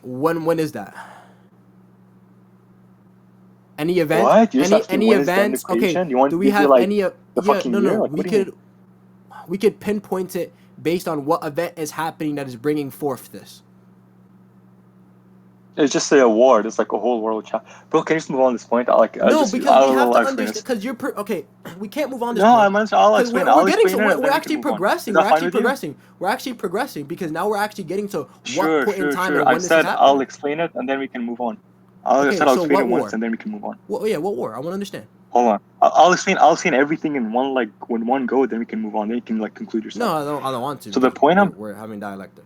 When is that? Any event? What? Any events? Okay. Do we have any? No. We could pinpoint it based on what event is happening that is bringing forth this. It's just a war. It's like a whole world chat. Bro, can you just move on this point? No, because we have to understand. Because okay, we can't move on this point. I'll explain. We're actually progressing. We're actually progressing because now we're actually getting to what point in time and when this is happening. I'll explain it and then we can move on. I'll explain it once and then we can move on. What war? I want to understand. Hold on. I'll explain everything in one go. Then we can move on. Then you can conclude yourself. No, I don't want to. So the point we're having dialectic.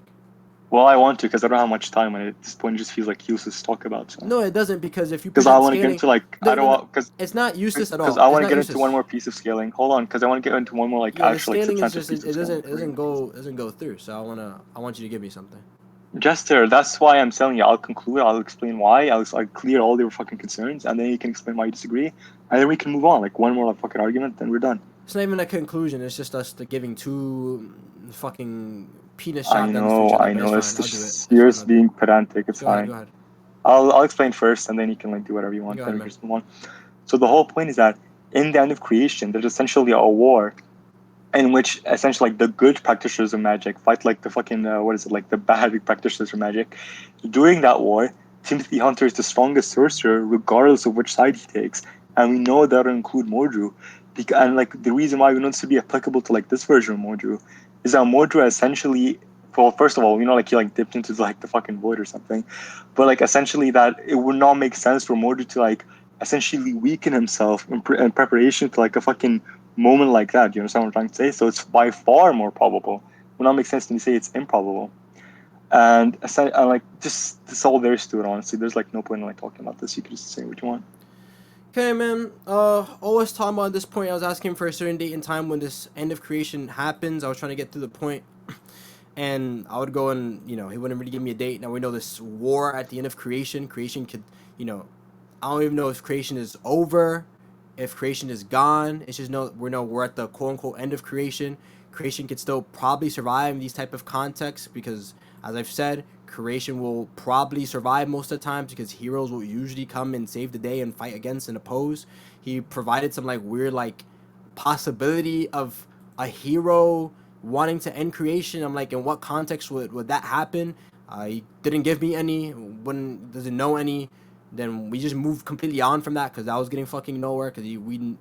Well, I want to because I don't have much time, and at this point, it just feels like useless to talk about. So. No, it doesn't because if you because I want to get into I don't want because it's not useless at all. Because I want to get into one more piece of scaling. Hold on, because I want to get into one more actual scaling is just it doesn't go through. So I want you to give me something. Jester, that's why I'm telling you. I'll conclude. I'll explain why. I'll clear all your fucking concerns, and then you can explain why you disagree, and then we can move on. One more fucking argument, then we're done. It's not even a conclusion. It's just us giving two fucking penis shot. I know. It's just yours being pedantic. It's fine. Go ahead. I'll explain first, and then you can do whatever you want. Then we just move on. So the whole point is that in the end of creation, there's essentially a war, in which essentially the good practitioners of magic fight the fucking the bad practitioners of magic. During that war, Timothy Hunter is the strongest sorcerer, regardless of which side he takes, and we know that'll include Mordru. And the reason why we know this to be applicable to this version of Mordru is that Mordru essentially, well, first of all, he dipped into the fucking void or something, but essentially that it would not make sense for Mordru to essentially weaken himself in preparation to a fucking moment like that. Do you understand what I'm trying to say? So it's by far more probable. It would not make sense to me to say it's improbable. And just that's all there is to it. Honestly, there's no point in talking about this. You can just say what you want. Okay, man. Always talking about at this point, I was asking for a certain date and time when this end of creation happens. I was trying to get to the point. and I would go and, he wouldn't really give me a date. Now we know this war at the end of creation. Creation could, I don't even know if creation is over, if creation is gone. It's just we're at the quote unquote end of creation. Creation could still probably survive in these type of contexts because, as I've said, creation will probably survive most of the times because heroes will usually come and save the day and fight against and oppose. He provided some weird possibility of a hero wanting to end creation. I'm like, in what context would that happen? He didn't give me any. Doesn't know any. Then we just moved completely on from that because that was getting fucking nowhere because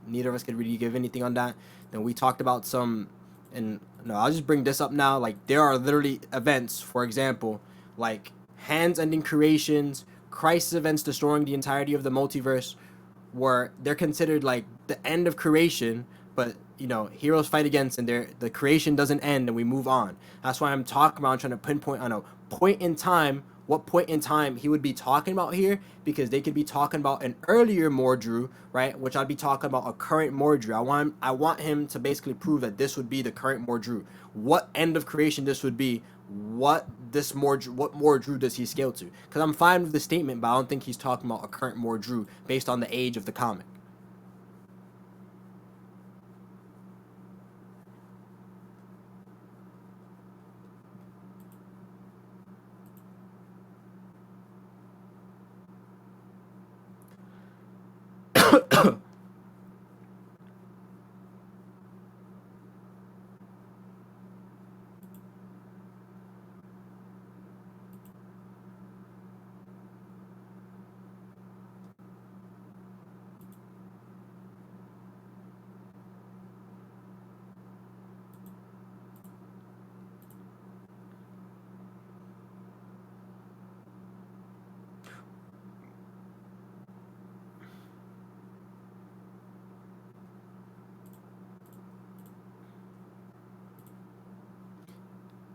neither of us could really give anything on that. Then we talked about some, and no, I'll just bring this up now. There are literally events, for example, hands ending creations, crisis events destroying the entirety of the multiverse, where they're considered the end of creation, but heroes fight against and the creation doesn't end and we move on. That's why I'm talking about, I'm trying to pinpoint on a point in time, what point in time he would be talking about here, because they could be talking about an earlier Mordru, right? Which I'd be talking about a current Mordru. I want him to basically prove that this would be the current Mordru. What end of creation this would be, what Mordru does he scale to? Because I'm fine with the statement, but I don't think he's talking about a current Mordru based on the age of the comic.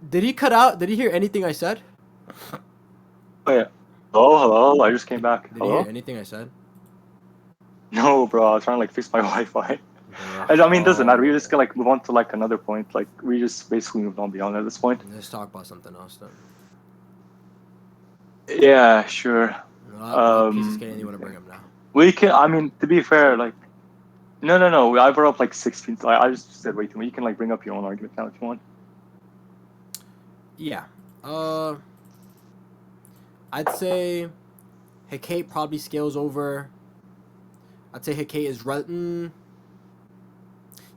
Did he cut out? Did he hear anything I said? Oh yeah. Hello. I just came back. Did he hear anything I said? No, bro. I was trying to fix my Wi-Fi. I mean, it doesn't matter. We just can move on to another point. We just basically moved on beyond at this point. Let's talk about something else then. Yeah, sure. What piece of skin you want to bring up now? We can. I mean, to be fair, no. I brought up 6 feet. I just said way too much. You can bring up your own argument now if you want. Yeah. I'd say hecate probably scales over. I'd say hecate is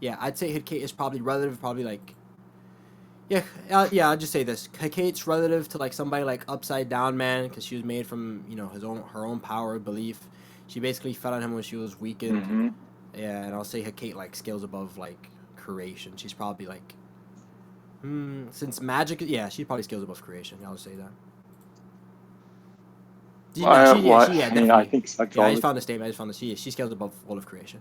yeah, I'd say hecate is probably relative, yeah, I'll just say this. Hecate's relative to somebody Upside Down Man, because she was made from her own power belief. She basically fed on him when she was weakened. Mm-hmm. Yeah, and I'll say hecate scales above creation. She's probably since magic, yeah, she probably scales above creation. I'll say that. Definitely. I think yeah, I just found the statement. She scales above all of creation.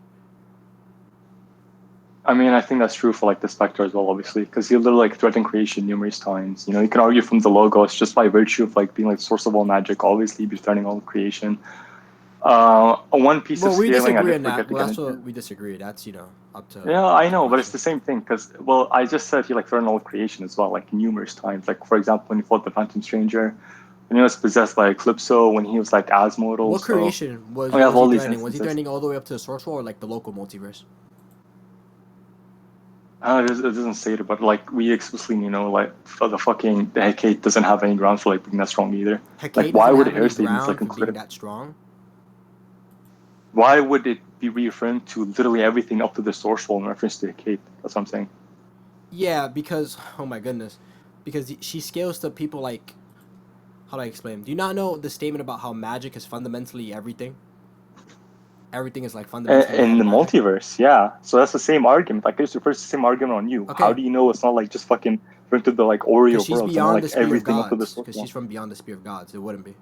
I mean, I think that's true for the Spectre as well, obviously, because he literally threatened creation numerous times. You can argue from the logos just by virtue of being source of all magic. Obviously, he'd be threatening all creation. One piece of scaling I did forget to get into. We disagree. That's up to. Yeah, I know, but it's the same thing because I just said he threatened all creation as well, numerous times. For example, when he fought the Phantom Stranger, when he was possessed by Eclipso, when he was Asmodal. What creation was he threatening? Was he threatening all the way up to the Source World or the local multiverse? It doesn't say it, but we explicitly the Hecate doesn't have any grounds for being that strong either. Hecate why would hair statements being that strong? Why would it be reaffirmed to literally everything up to the Source World in reference to Hecate? That's what I'm saying. Yeah, because oh my goodness, because she scales to people how do I explain? Do you not know the statement about how magic is fundamentally everything? Everything is fundamentally in the multiverse, yeah. So that's the same argument. I just refers to the same argument on you. Okay. How do you know it's not just fucking into the Oreo she's world? Beyond the Spear of Gods. Because she's from beyond the Spear of Gods. It wouldn't be.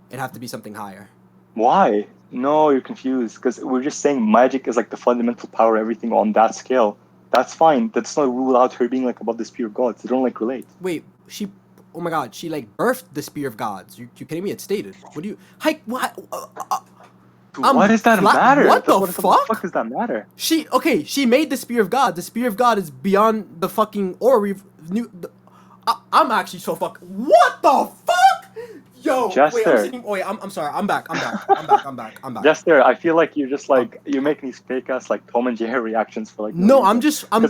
It'd have to be something higher. Why? No, you're confused. Because we're just saying magic is the fundamental power of everything on that scale. That's fine. That's not rule out her being above the Spear of Gods. They don't relate. Wait, she. Oh my God, she birthed the Spear of Gods. You kidding me? It's stated. What do you? What? Why does that matter? What the fuck? What the fuck does that matter? She made the Spear of God. The Spear of God is beyond the fucking Ori. I'm actually so What the fuck? Yo, Jester. I'm sorry. I'm back. I'm back. Jester, I feel like you're just like you're making these fake ass like Tom and Jerry reactions for like No, reason. I'm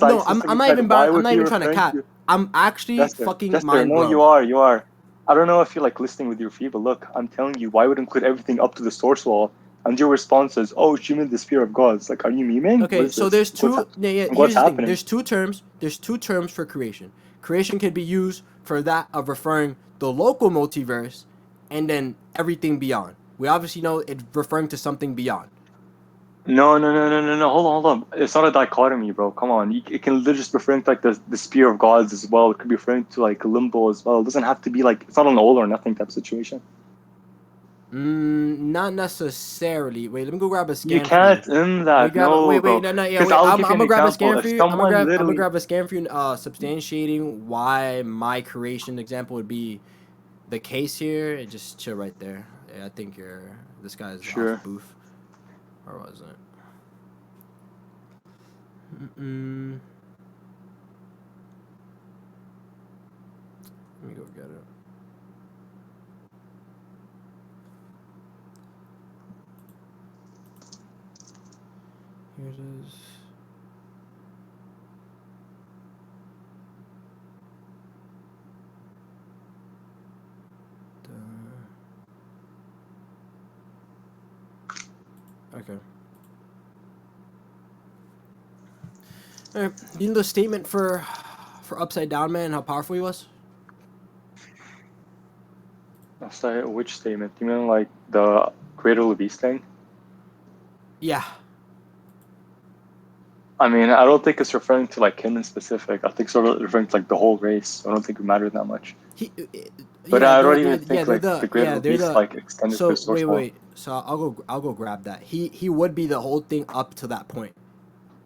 not even trying to cap. To... I'm actually fucking Jester, mind no, blown. you are. I don't know if you're like listening with your feet, but look, I'm telling you, why would include everything up to the source wall? And your response is, "Oh, she meant the sphere of gods." Like, are you memeing? Okay, so there's two. Here's the thing. There's two terms. There's two terms for creation. Creation can be used for that of referring the local multiverse, and then everything beyond. We obviously know it's referring to something beyond. No. Hold on. It's not a dichotomy, bro. Come on. It can literally just referring to like the sphere of gods as well. It could be referring to like limbo as well. It doesn't have to be like it's not an all or nothing type of situation. Not necessarily. Wait, let me go grab a scan. You can't for you. that. No, wait, bro. no, yeah. Wait, I'm gonna grab a scan for you. I'm gonna literally... grab a scan for you, substantiating why my creation example would be the case here. And just chill right there. Yeah, I think this guy's sure. off booth. Or was it? Let me go get it. Here it is. Okay. Alright, you know the statement for Upside Down Man, how powerful he was? Sorry, which statement? You mean like the Cradle of Beast thing? Yeah. I mean, I don't think it's referring to like him in specific. I think it's sort of referring to like the whole race. I don't think it matters that much. But I don't even think like the Cradle of Beast like extended to the source. Wait. So I'll go grab that. He would be the whole thing up to that point.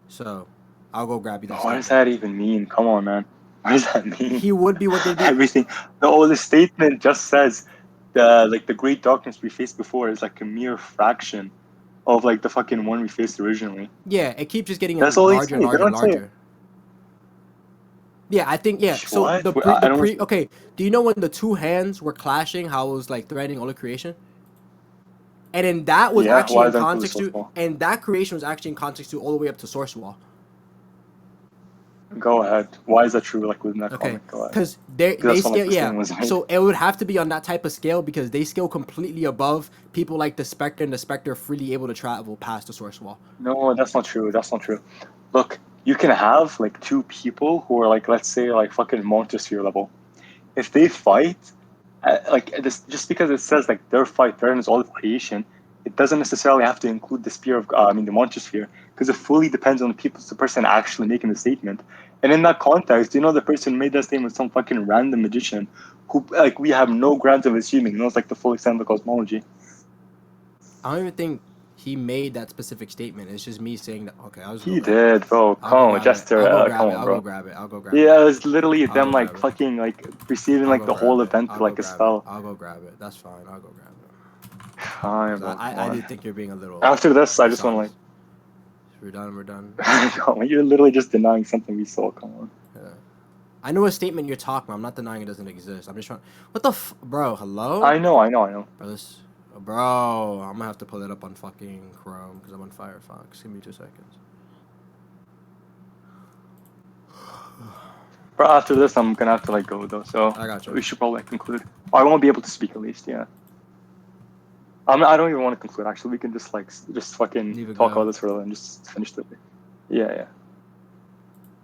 So I'll go grab you that. What does that even mean? Come on, man. What does that mean? He would be what they do. Everything. No, the statement just says the great darkness we faced before is like a mere fraction of like the fucking one we faced originally. Yeah, it keeps just getting larger and larger. Yeah, I think So what? okay. Do you know when the two hands were clashing? How it was like threatening all of creation? And then that was actually in context to, and that creation was actually in context to all the way up to source wall. Go ahead. Why is that true? Like within that comic? Because they scale. So it would have to be on that type of scale because they scale completely above people like the Spectre, and the Spectre freely able to travel past the source wall. No, that's not true. Look, you can have like two people who are like, let's say, like fucking Montesphere level. If they fight, just because it says like their fight threatens all of creation, it doesn't necessarily have to include the sphere of, the Montesphere, because it fully depends on the person actually making the statement. And in that context, the person made that statement some fucking random magician who, like, we have no grounds of assuming knows like the full extent of the cosmology. I don't even think he made that specific statement. It's just me saying that. Okay, He did, bro. Come on, Jester. Come on, bro. I'll go grab it. Yeah, it was literally them like fucking like receiving like the whole event like a spell. I'll go grab it. That's fine. I'll go grab it. Fine, bro. I did think you're being a little. After this, I just want to like. We're done. You're literally just denying something we saw. Come on. Yeah. I know a statement you're talking about. I'm not denying it doesn't exist. I'm just trying. What the bro? Hello. I know. Bro, I'm gonna have to pull it up on fucking Chrome because I'm on Firefox. Give me 2 seconds. Bro, after this, I'm gonna have to like go though. So I got you. We should probably conclude. I won't be able to speak at least. Yeah. I don't even want to conclude. Actually, we can just fucking talk about this for a little and just finish the. Yeah.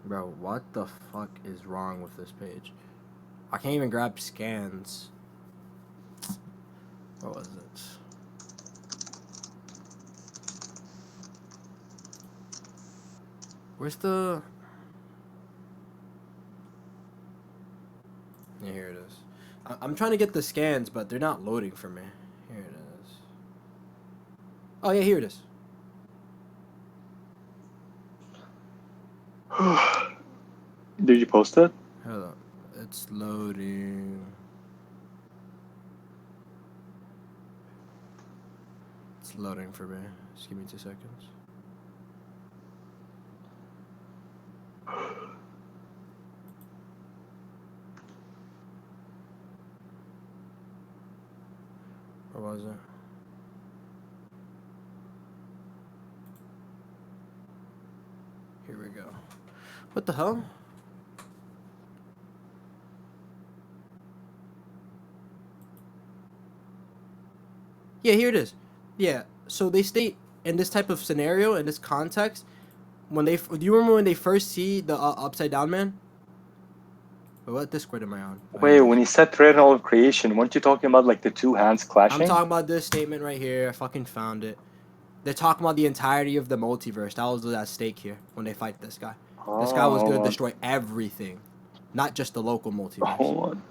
Bro, what the fuck is wrong with this page? I can't even grab scans. What was it? Where's the... Yeah, here it is. I'm trying to get the scans, but they're not loading for me. Here it is. Oh, yeah, here it is. Did you post it? Hold on. It's loading. It's loading for me. Just give me 2 seconds. Or was it? Here we go. What the hell? Yeah, here it is. Yeah, so they state in this type of scenario, in this context, do you remember when they first see the upside down man? Wait, what Discord am I on? Wait, when he said thread in all of creation, weren't you talking about like the two hands clashing? I'm talking about this statement right here. I fucking found it. They're talking about the entirety of the multiverse. That was at stake here when they fight this guy. This guy was gonna destroy everything, not just the local multiverse. Hold on.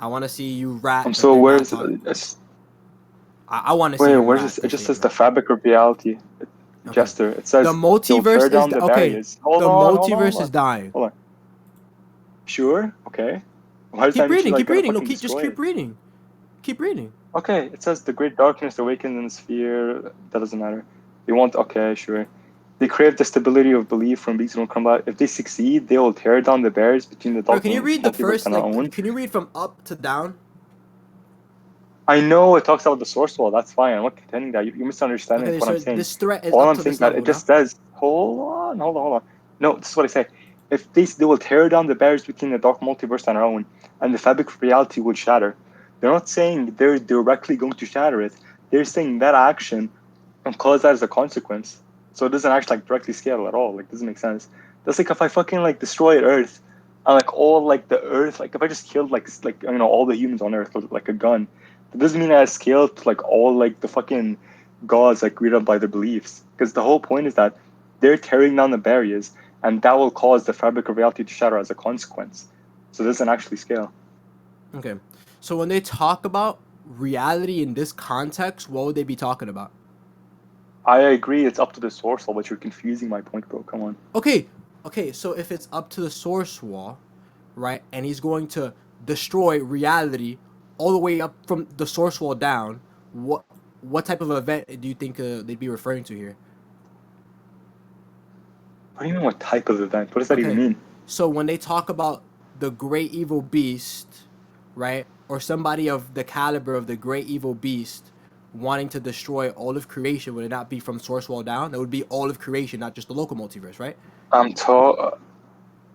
I want to see you rat. So where's I want to see. Wait, you where's rat this? It just says the fabric of reality. Okay. Jester. It says the multiverse down is the okay. barriers. The multiverse is dying. Hold on. Sure. Okay. Why keep reading. Keep reading. No, just keep reading. Keep reading. Okay. It says the great darkness awakens in the sphere. That doesn't matter. They want. Okay. Sure. They crave the stability of belief from beings who don't come out. If they succeed, they will tear down the barriers between the dark. Can you read the first? Can you read from up to down? I know it talks about the source wall. That's fine. I'm not contending that. You're misunderstanding what I'm saying. This threat is all up I'm to saying this that level, it just says, hold on. No, this is what I say. If they will tear down the barriers between the dark multiverse and our own, and the fabric of reality would shatter. They're not saying they're directly going to shatter it. They're saying that action can cause that as a consequence. So it doesn't actually directly scale at all. It doesn't make sense. That's like if I fucking destroy Earth, and all the Earth, if I just killed all the humans on Earth with a gun. It doesn't mean I scale to all the fucking gods read up by their beliefs. Because the whole point is that they're tearing down the barriers, and that will cause the fabric of reality to shatter as a consequence. So it doesn't actually scale. Okay. So when they talk about reality in this context, what would they be talking about? I agree it's up to the source wall, but you're confusing my point, bro. Come on. Okay, so if it's up to the source wall, right, and he's going to destroy reality all the way up from the source wall down, what type of event do you think they'd be referring to here? What do you mean, what type of event? What does that even mean? So when they talk about the great evil beast, right, or somebody of the caliber of the great evil beast wanting to destroy all of creation, would it not be from source wall down? That would be all of creation, not just the local multiverse, right?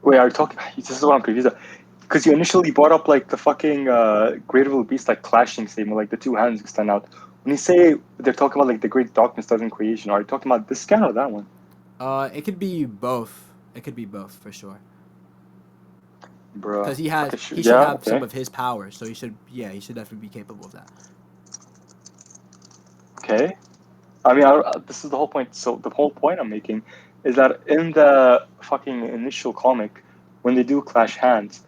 Wait, are you talking? This is what I'm confused about. Because you initially brought up the fucking great evil beast clashing statement, the two hands extend out. When you say they're talking about the great darkness doesn't creation, are you talking about this scan or that one? It could be both. It could be both for sure. Bro, because he should have some of his powers, so he should definitely be capable of that. Okay, I mean, this is the whole point. So the whole point I'm making is that in the fucking initial comic, when they do clash hands,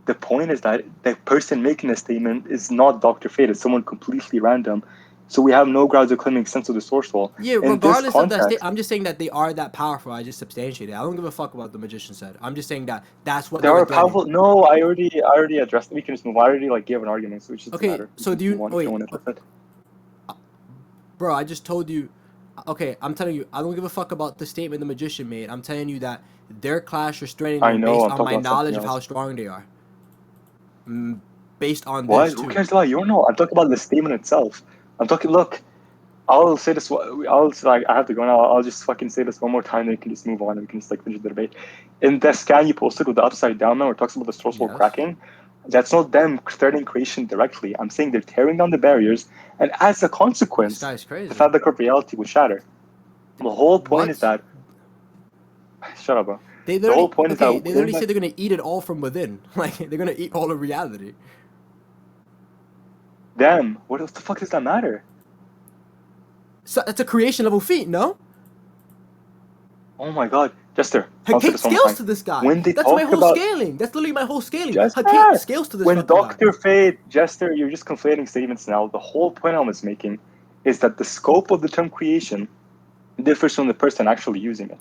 the point is that the person making the statement is not Dr. Fate. It's someone completely random. So we have no grounds of claiming sense of the source wall. Yeah, regardless of that, I'm just saying that they are that powerful. I just substantiate it. I don't give a fuck about what the magician said. I'm just saying that that's what they are powerful. No, I already addressed it. We can just move. I already gave an argument, so it just doesn't matter. So do you wait? Bro, I just told you. Okay, I'm telling you, I don't give a fuck about the statement the magician made. I'm telling you that their clash restraining them based on my knowledge of how strong they are. Based on what? This too. Who cares about your know? I'm talking about the statement itself. I'm talking. Look, I'll say this. I have to go now. I'll just fucking say this one more time. Then you can just move on and we can just finish the debate. In the scan you posted with the upside down man, where it talks about the source wall cracking. That's not them threatening creation directly. I'm saying they're tearing down the barriers, and as a consequence, the fabric of reality will shatter. The whole point is that. Shut up, bro. The whole point is that they literally say they're gonna eat it all from within. Like they're gonna eat all of reality. Damn, what the fuck does that matter? So it's a creation level feat, no? Oh my god, Jester. Hecate scales to this guy. That's my whole scaling. That's literally my whole scaling. Hecate scales to this when Dr. Fate, Jester, you're just conflating statements now. The whole point I was making is that the scope of the term creation differs from the person actually using it.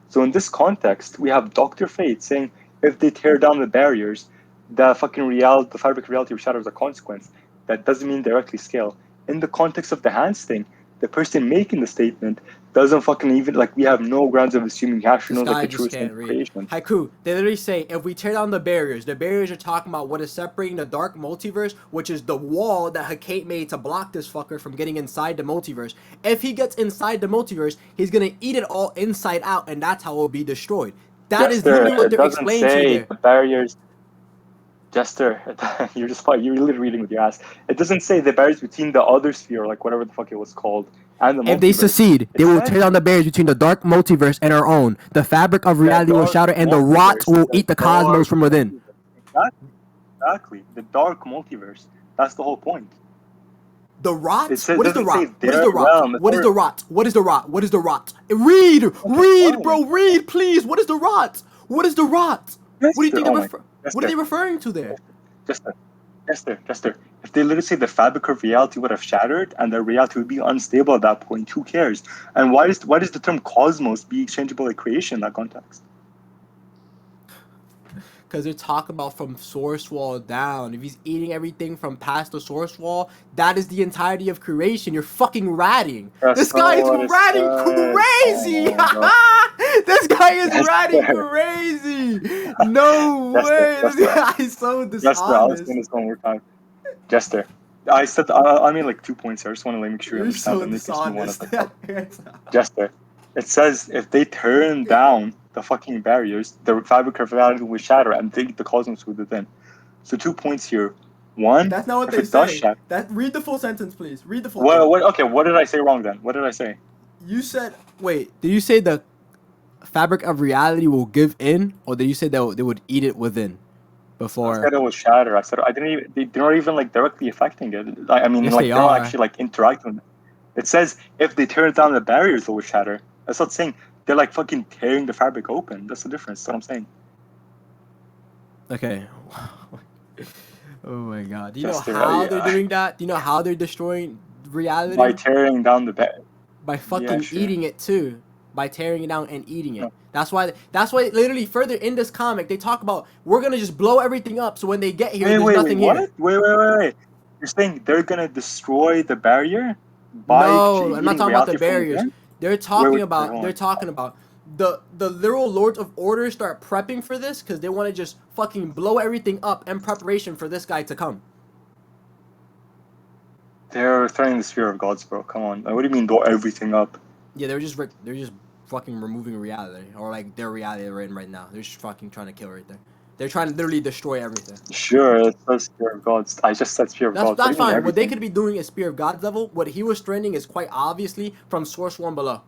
So in this context, we have Dr. Fate saying if they tear down the barriers, the fabric of reality will shatter as a consequence. That doesn't mean directly scale. In the context of the hands thing, the person making the statement doesn't fucking even, like, we have no grounds of assuming he actually knows, like, the true extent of creation. Hyku, they literally say, if we tear down the barriers are talking about what is separating the dark multiverse, which is the wall that Hecate made to block this fucker from getting inside the multiverse. If he gets inside the multiverse, he's gonna eat it all inside out, and that's how it will be destroyed. That is literally what they're explaining to you there. The barriers. Jester, you're literally reading with your ass. It doesn't say the barriers between the other sphere, like whatever the fuck it was called, and the multiverse. If they succeed, they will tear down the barriers between the dark multiverse and our own. The fabric of reality will shatter, and the rot will eat the cosmos from within. Exactly. The dark multiverse. That's the whole point. The rot? What is the rot? What is the rot? What is the rot? What is the rot? What is the rot? Read, bro, read, please. What is the rot? What is the rot? What do you think what are they referring to there? Jester. If they literally say the fabric of reality would have shattered and the reality would be unstable at that point, who cares? And why does the term cosmos be exchangeable like creation in that context? Because they're talking about from source wall down. If he's eating everything from past the source wall, that is the entirety of creation. You're fucking ratting. This guy is ratting crazy. This guy is ratting crazy. No way. This guy is so dishonest. Jester, I'll explain this one more time. Jester, I mean like 2 points here. I just want to make sure you understand. So Jester, it says if they turn down the fucking barriers, the fabric of reality will shatter and dig the cosmos within. So 2 points here. One, that's not what they say. Read the full sentence, please. Read the full sentence. Okay, what did I say wrong then? What did I say? You said, wait, did you say the fabric of reality will give in, or did you say that they would eat it within? Before I said it was shatter. I said they're not even like directly affecting it. I mean, yes, like they're not actually like interacting with it. It says if they tear down the barriers, it will shatter. That's not saying they're like fucking tearing the fabric open. That's the difference. That's what I'm saying. Okay. Oh my god. Do you know how they're doing that? Do you know how they're destroying reality? By tearing down the bed. By fucking eating it too. By tearing it down and eating it. That's why literally further in this comic they talk about we're gonna just blow everything up so when they get here there's nothing here. Wait. You're saying they're gonna destroy the barrier? No, I'm not talking about the barriers. They're talking about the literal Lords of Order start prepping for this because they want to just fucking blow everything up in preparation for this guy to come. They're throwing the sphere of gods, bro. Come on. What do you mean blow everything up? Yeah, they're just fucking removing reality, or like their reality they're in right now. They're just fucking trying to kill everything. They're trying to literally destroy everything. Sure, it's a Spear of Gods. I just said Spear of Gods. That's fine. What they could be doing is Spear of Gods level. What he was trending is quite obviously from Source 1 below.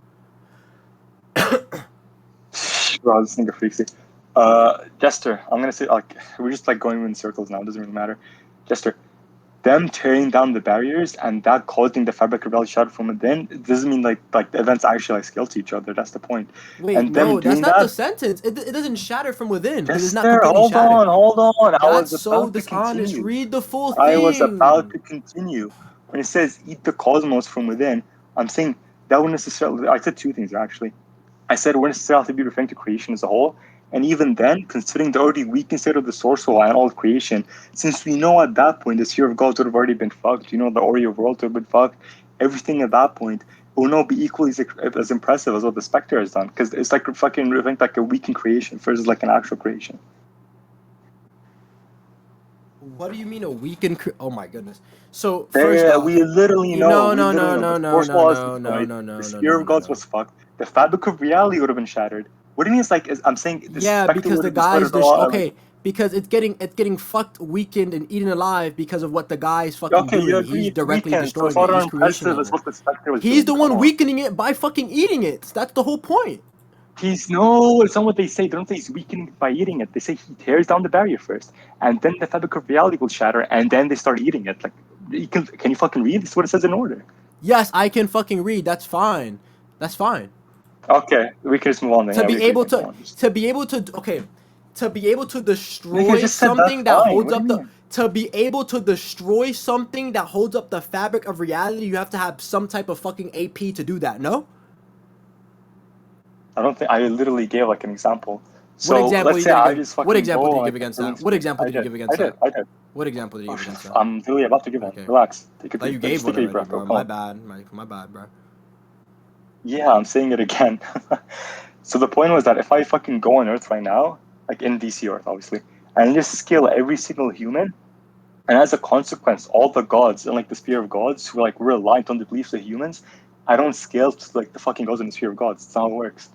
Bro, this nigga freaks it. Jester, I'm gonna say, like, we're just like going in circles now. It doesn't really matter. Jester, them tearing down the barriers and that causing the fabric of reality shatter from within, it doesn't mean like the events actually like scale to each other. That's the point. Wait, and no, that's not the sentence. It doesn't shatter from within. Jester, it's not completely shattered. Hold on. That's so dishonest. Read the full thing. I was about to continue. When it says eat the cosmos from within, I'm saying that wouldn't necessarily. I said two things actually. I said it wouldn't necessarily have to be referring to creation as a whole. And even then, considering the already weakened state of the source wall and all of creation, since we know at that point the sphere of gods would have already been fucked, you know, the Oreo world would have been fucked, everything at that point will not be equally as impressive as what the Spectre has done. Because it's like fucking like a weakened creation versus like an actual creation. What do you mean a weakened? Oh my goodness! So first off, we literally know. No. The sphere of gods was fucked. The fabric of reality would have been shattered. What do you mean? It's like I'm saying. Because the guys, because it's getting fucked, weakened, and eaten alive because of what the guy's fucking doing. He's directly destroying it. He's creation. He's the one weakening it by fucking eating it. That's the whole point. It's not what they say. They don't say he's weakening by eating it. They say he tears down the barrier first, and then the fabric of reality will shatter, and then they start eating it. Like, can you fucking read? This is what it says in order. Yes, I can fucking read. That's fine. That's fine. Okay, we can just move on. Then. To be able to destroy something that holds up the. To be able to destroy something that holds up the fabric of reality, you have to have some type of fucking AP to do that. No. I don't think I literally gave like an example. So what example let's you say I give? just fucking What example go, do you like, give against feeling that? What space. example I do you did. give against I did. that? I did. What example do you Oh, give against that? I'm literally about to give one. Okay. Relax. Take a Like you deep, gave just one take a deep already, breath, bro. bro. My Come on. bad. My bad, bro. Yeah, I'm saying it again. So the point was that if I fucking go on Earth right now, like in DC Earth, obviously, and just scale every single human, and as a consequence, all the gods and like the sphere of gods who like reliant on the beliefs of humans, I don't scale to like the fucking gods in the sphere of gods. That's not how it works.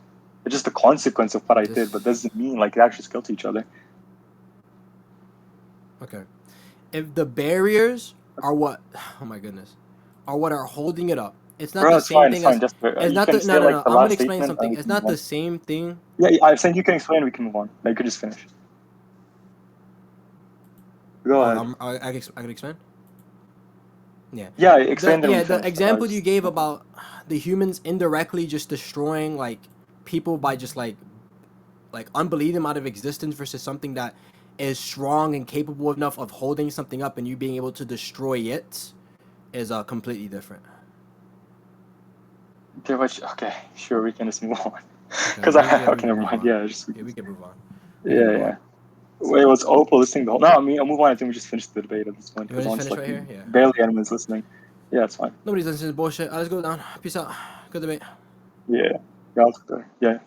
It's just a consequence of what I did, but doesn't mean like they actually scale to each other. Okay. If the barriers are what, oh my goodness, are what are holding it up. It's not Bro, the it's same fine. It's thing fine. as. Just It's you not can the say no. like the I'm gonna last explain statement, and something. we It's can move not on. the same thing. Yeah, I'm saying you can explain. We can move on. Like, you could just finish. Go ahead. I can explain. Yeah. Yeah, explain that we The finished. example you gave about the humans indirectly just destroying like people by just like unbelieving them out of existence versus something that is strong and capable enough of holding something up and you being able to destroy it is completely different. Okay, sure, we can just move on. Okay, Because we okay, can never move mind. on. Yeah, just Yeah, we can move on. yeah. Wait, was Opal listening the whole? No, I mean, I'll move on. I think we just finished the debate at this point You because want to honestly, finish right here? Yeah. barely anyone's listening. Yeah, it's fine. Nobody's listening to bullshit. Let's go down. Peace out. Good debate. Yeah, yeah,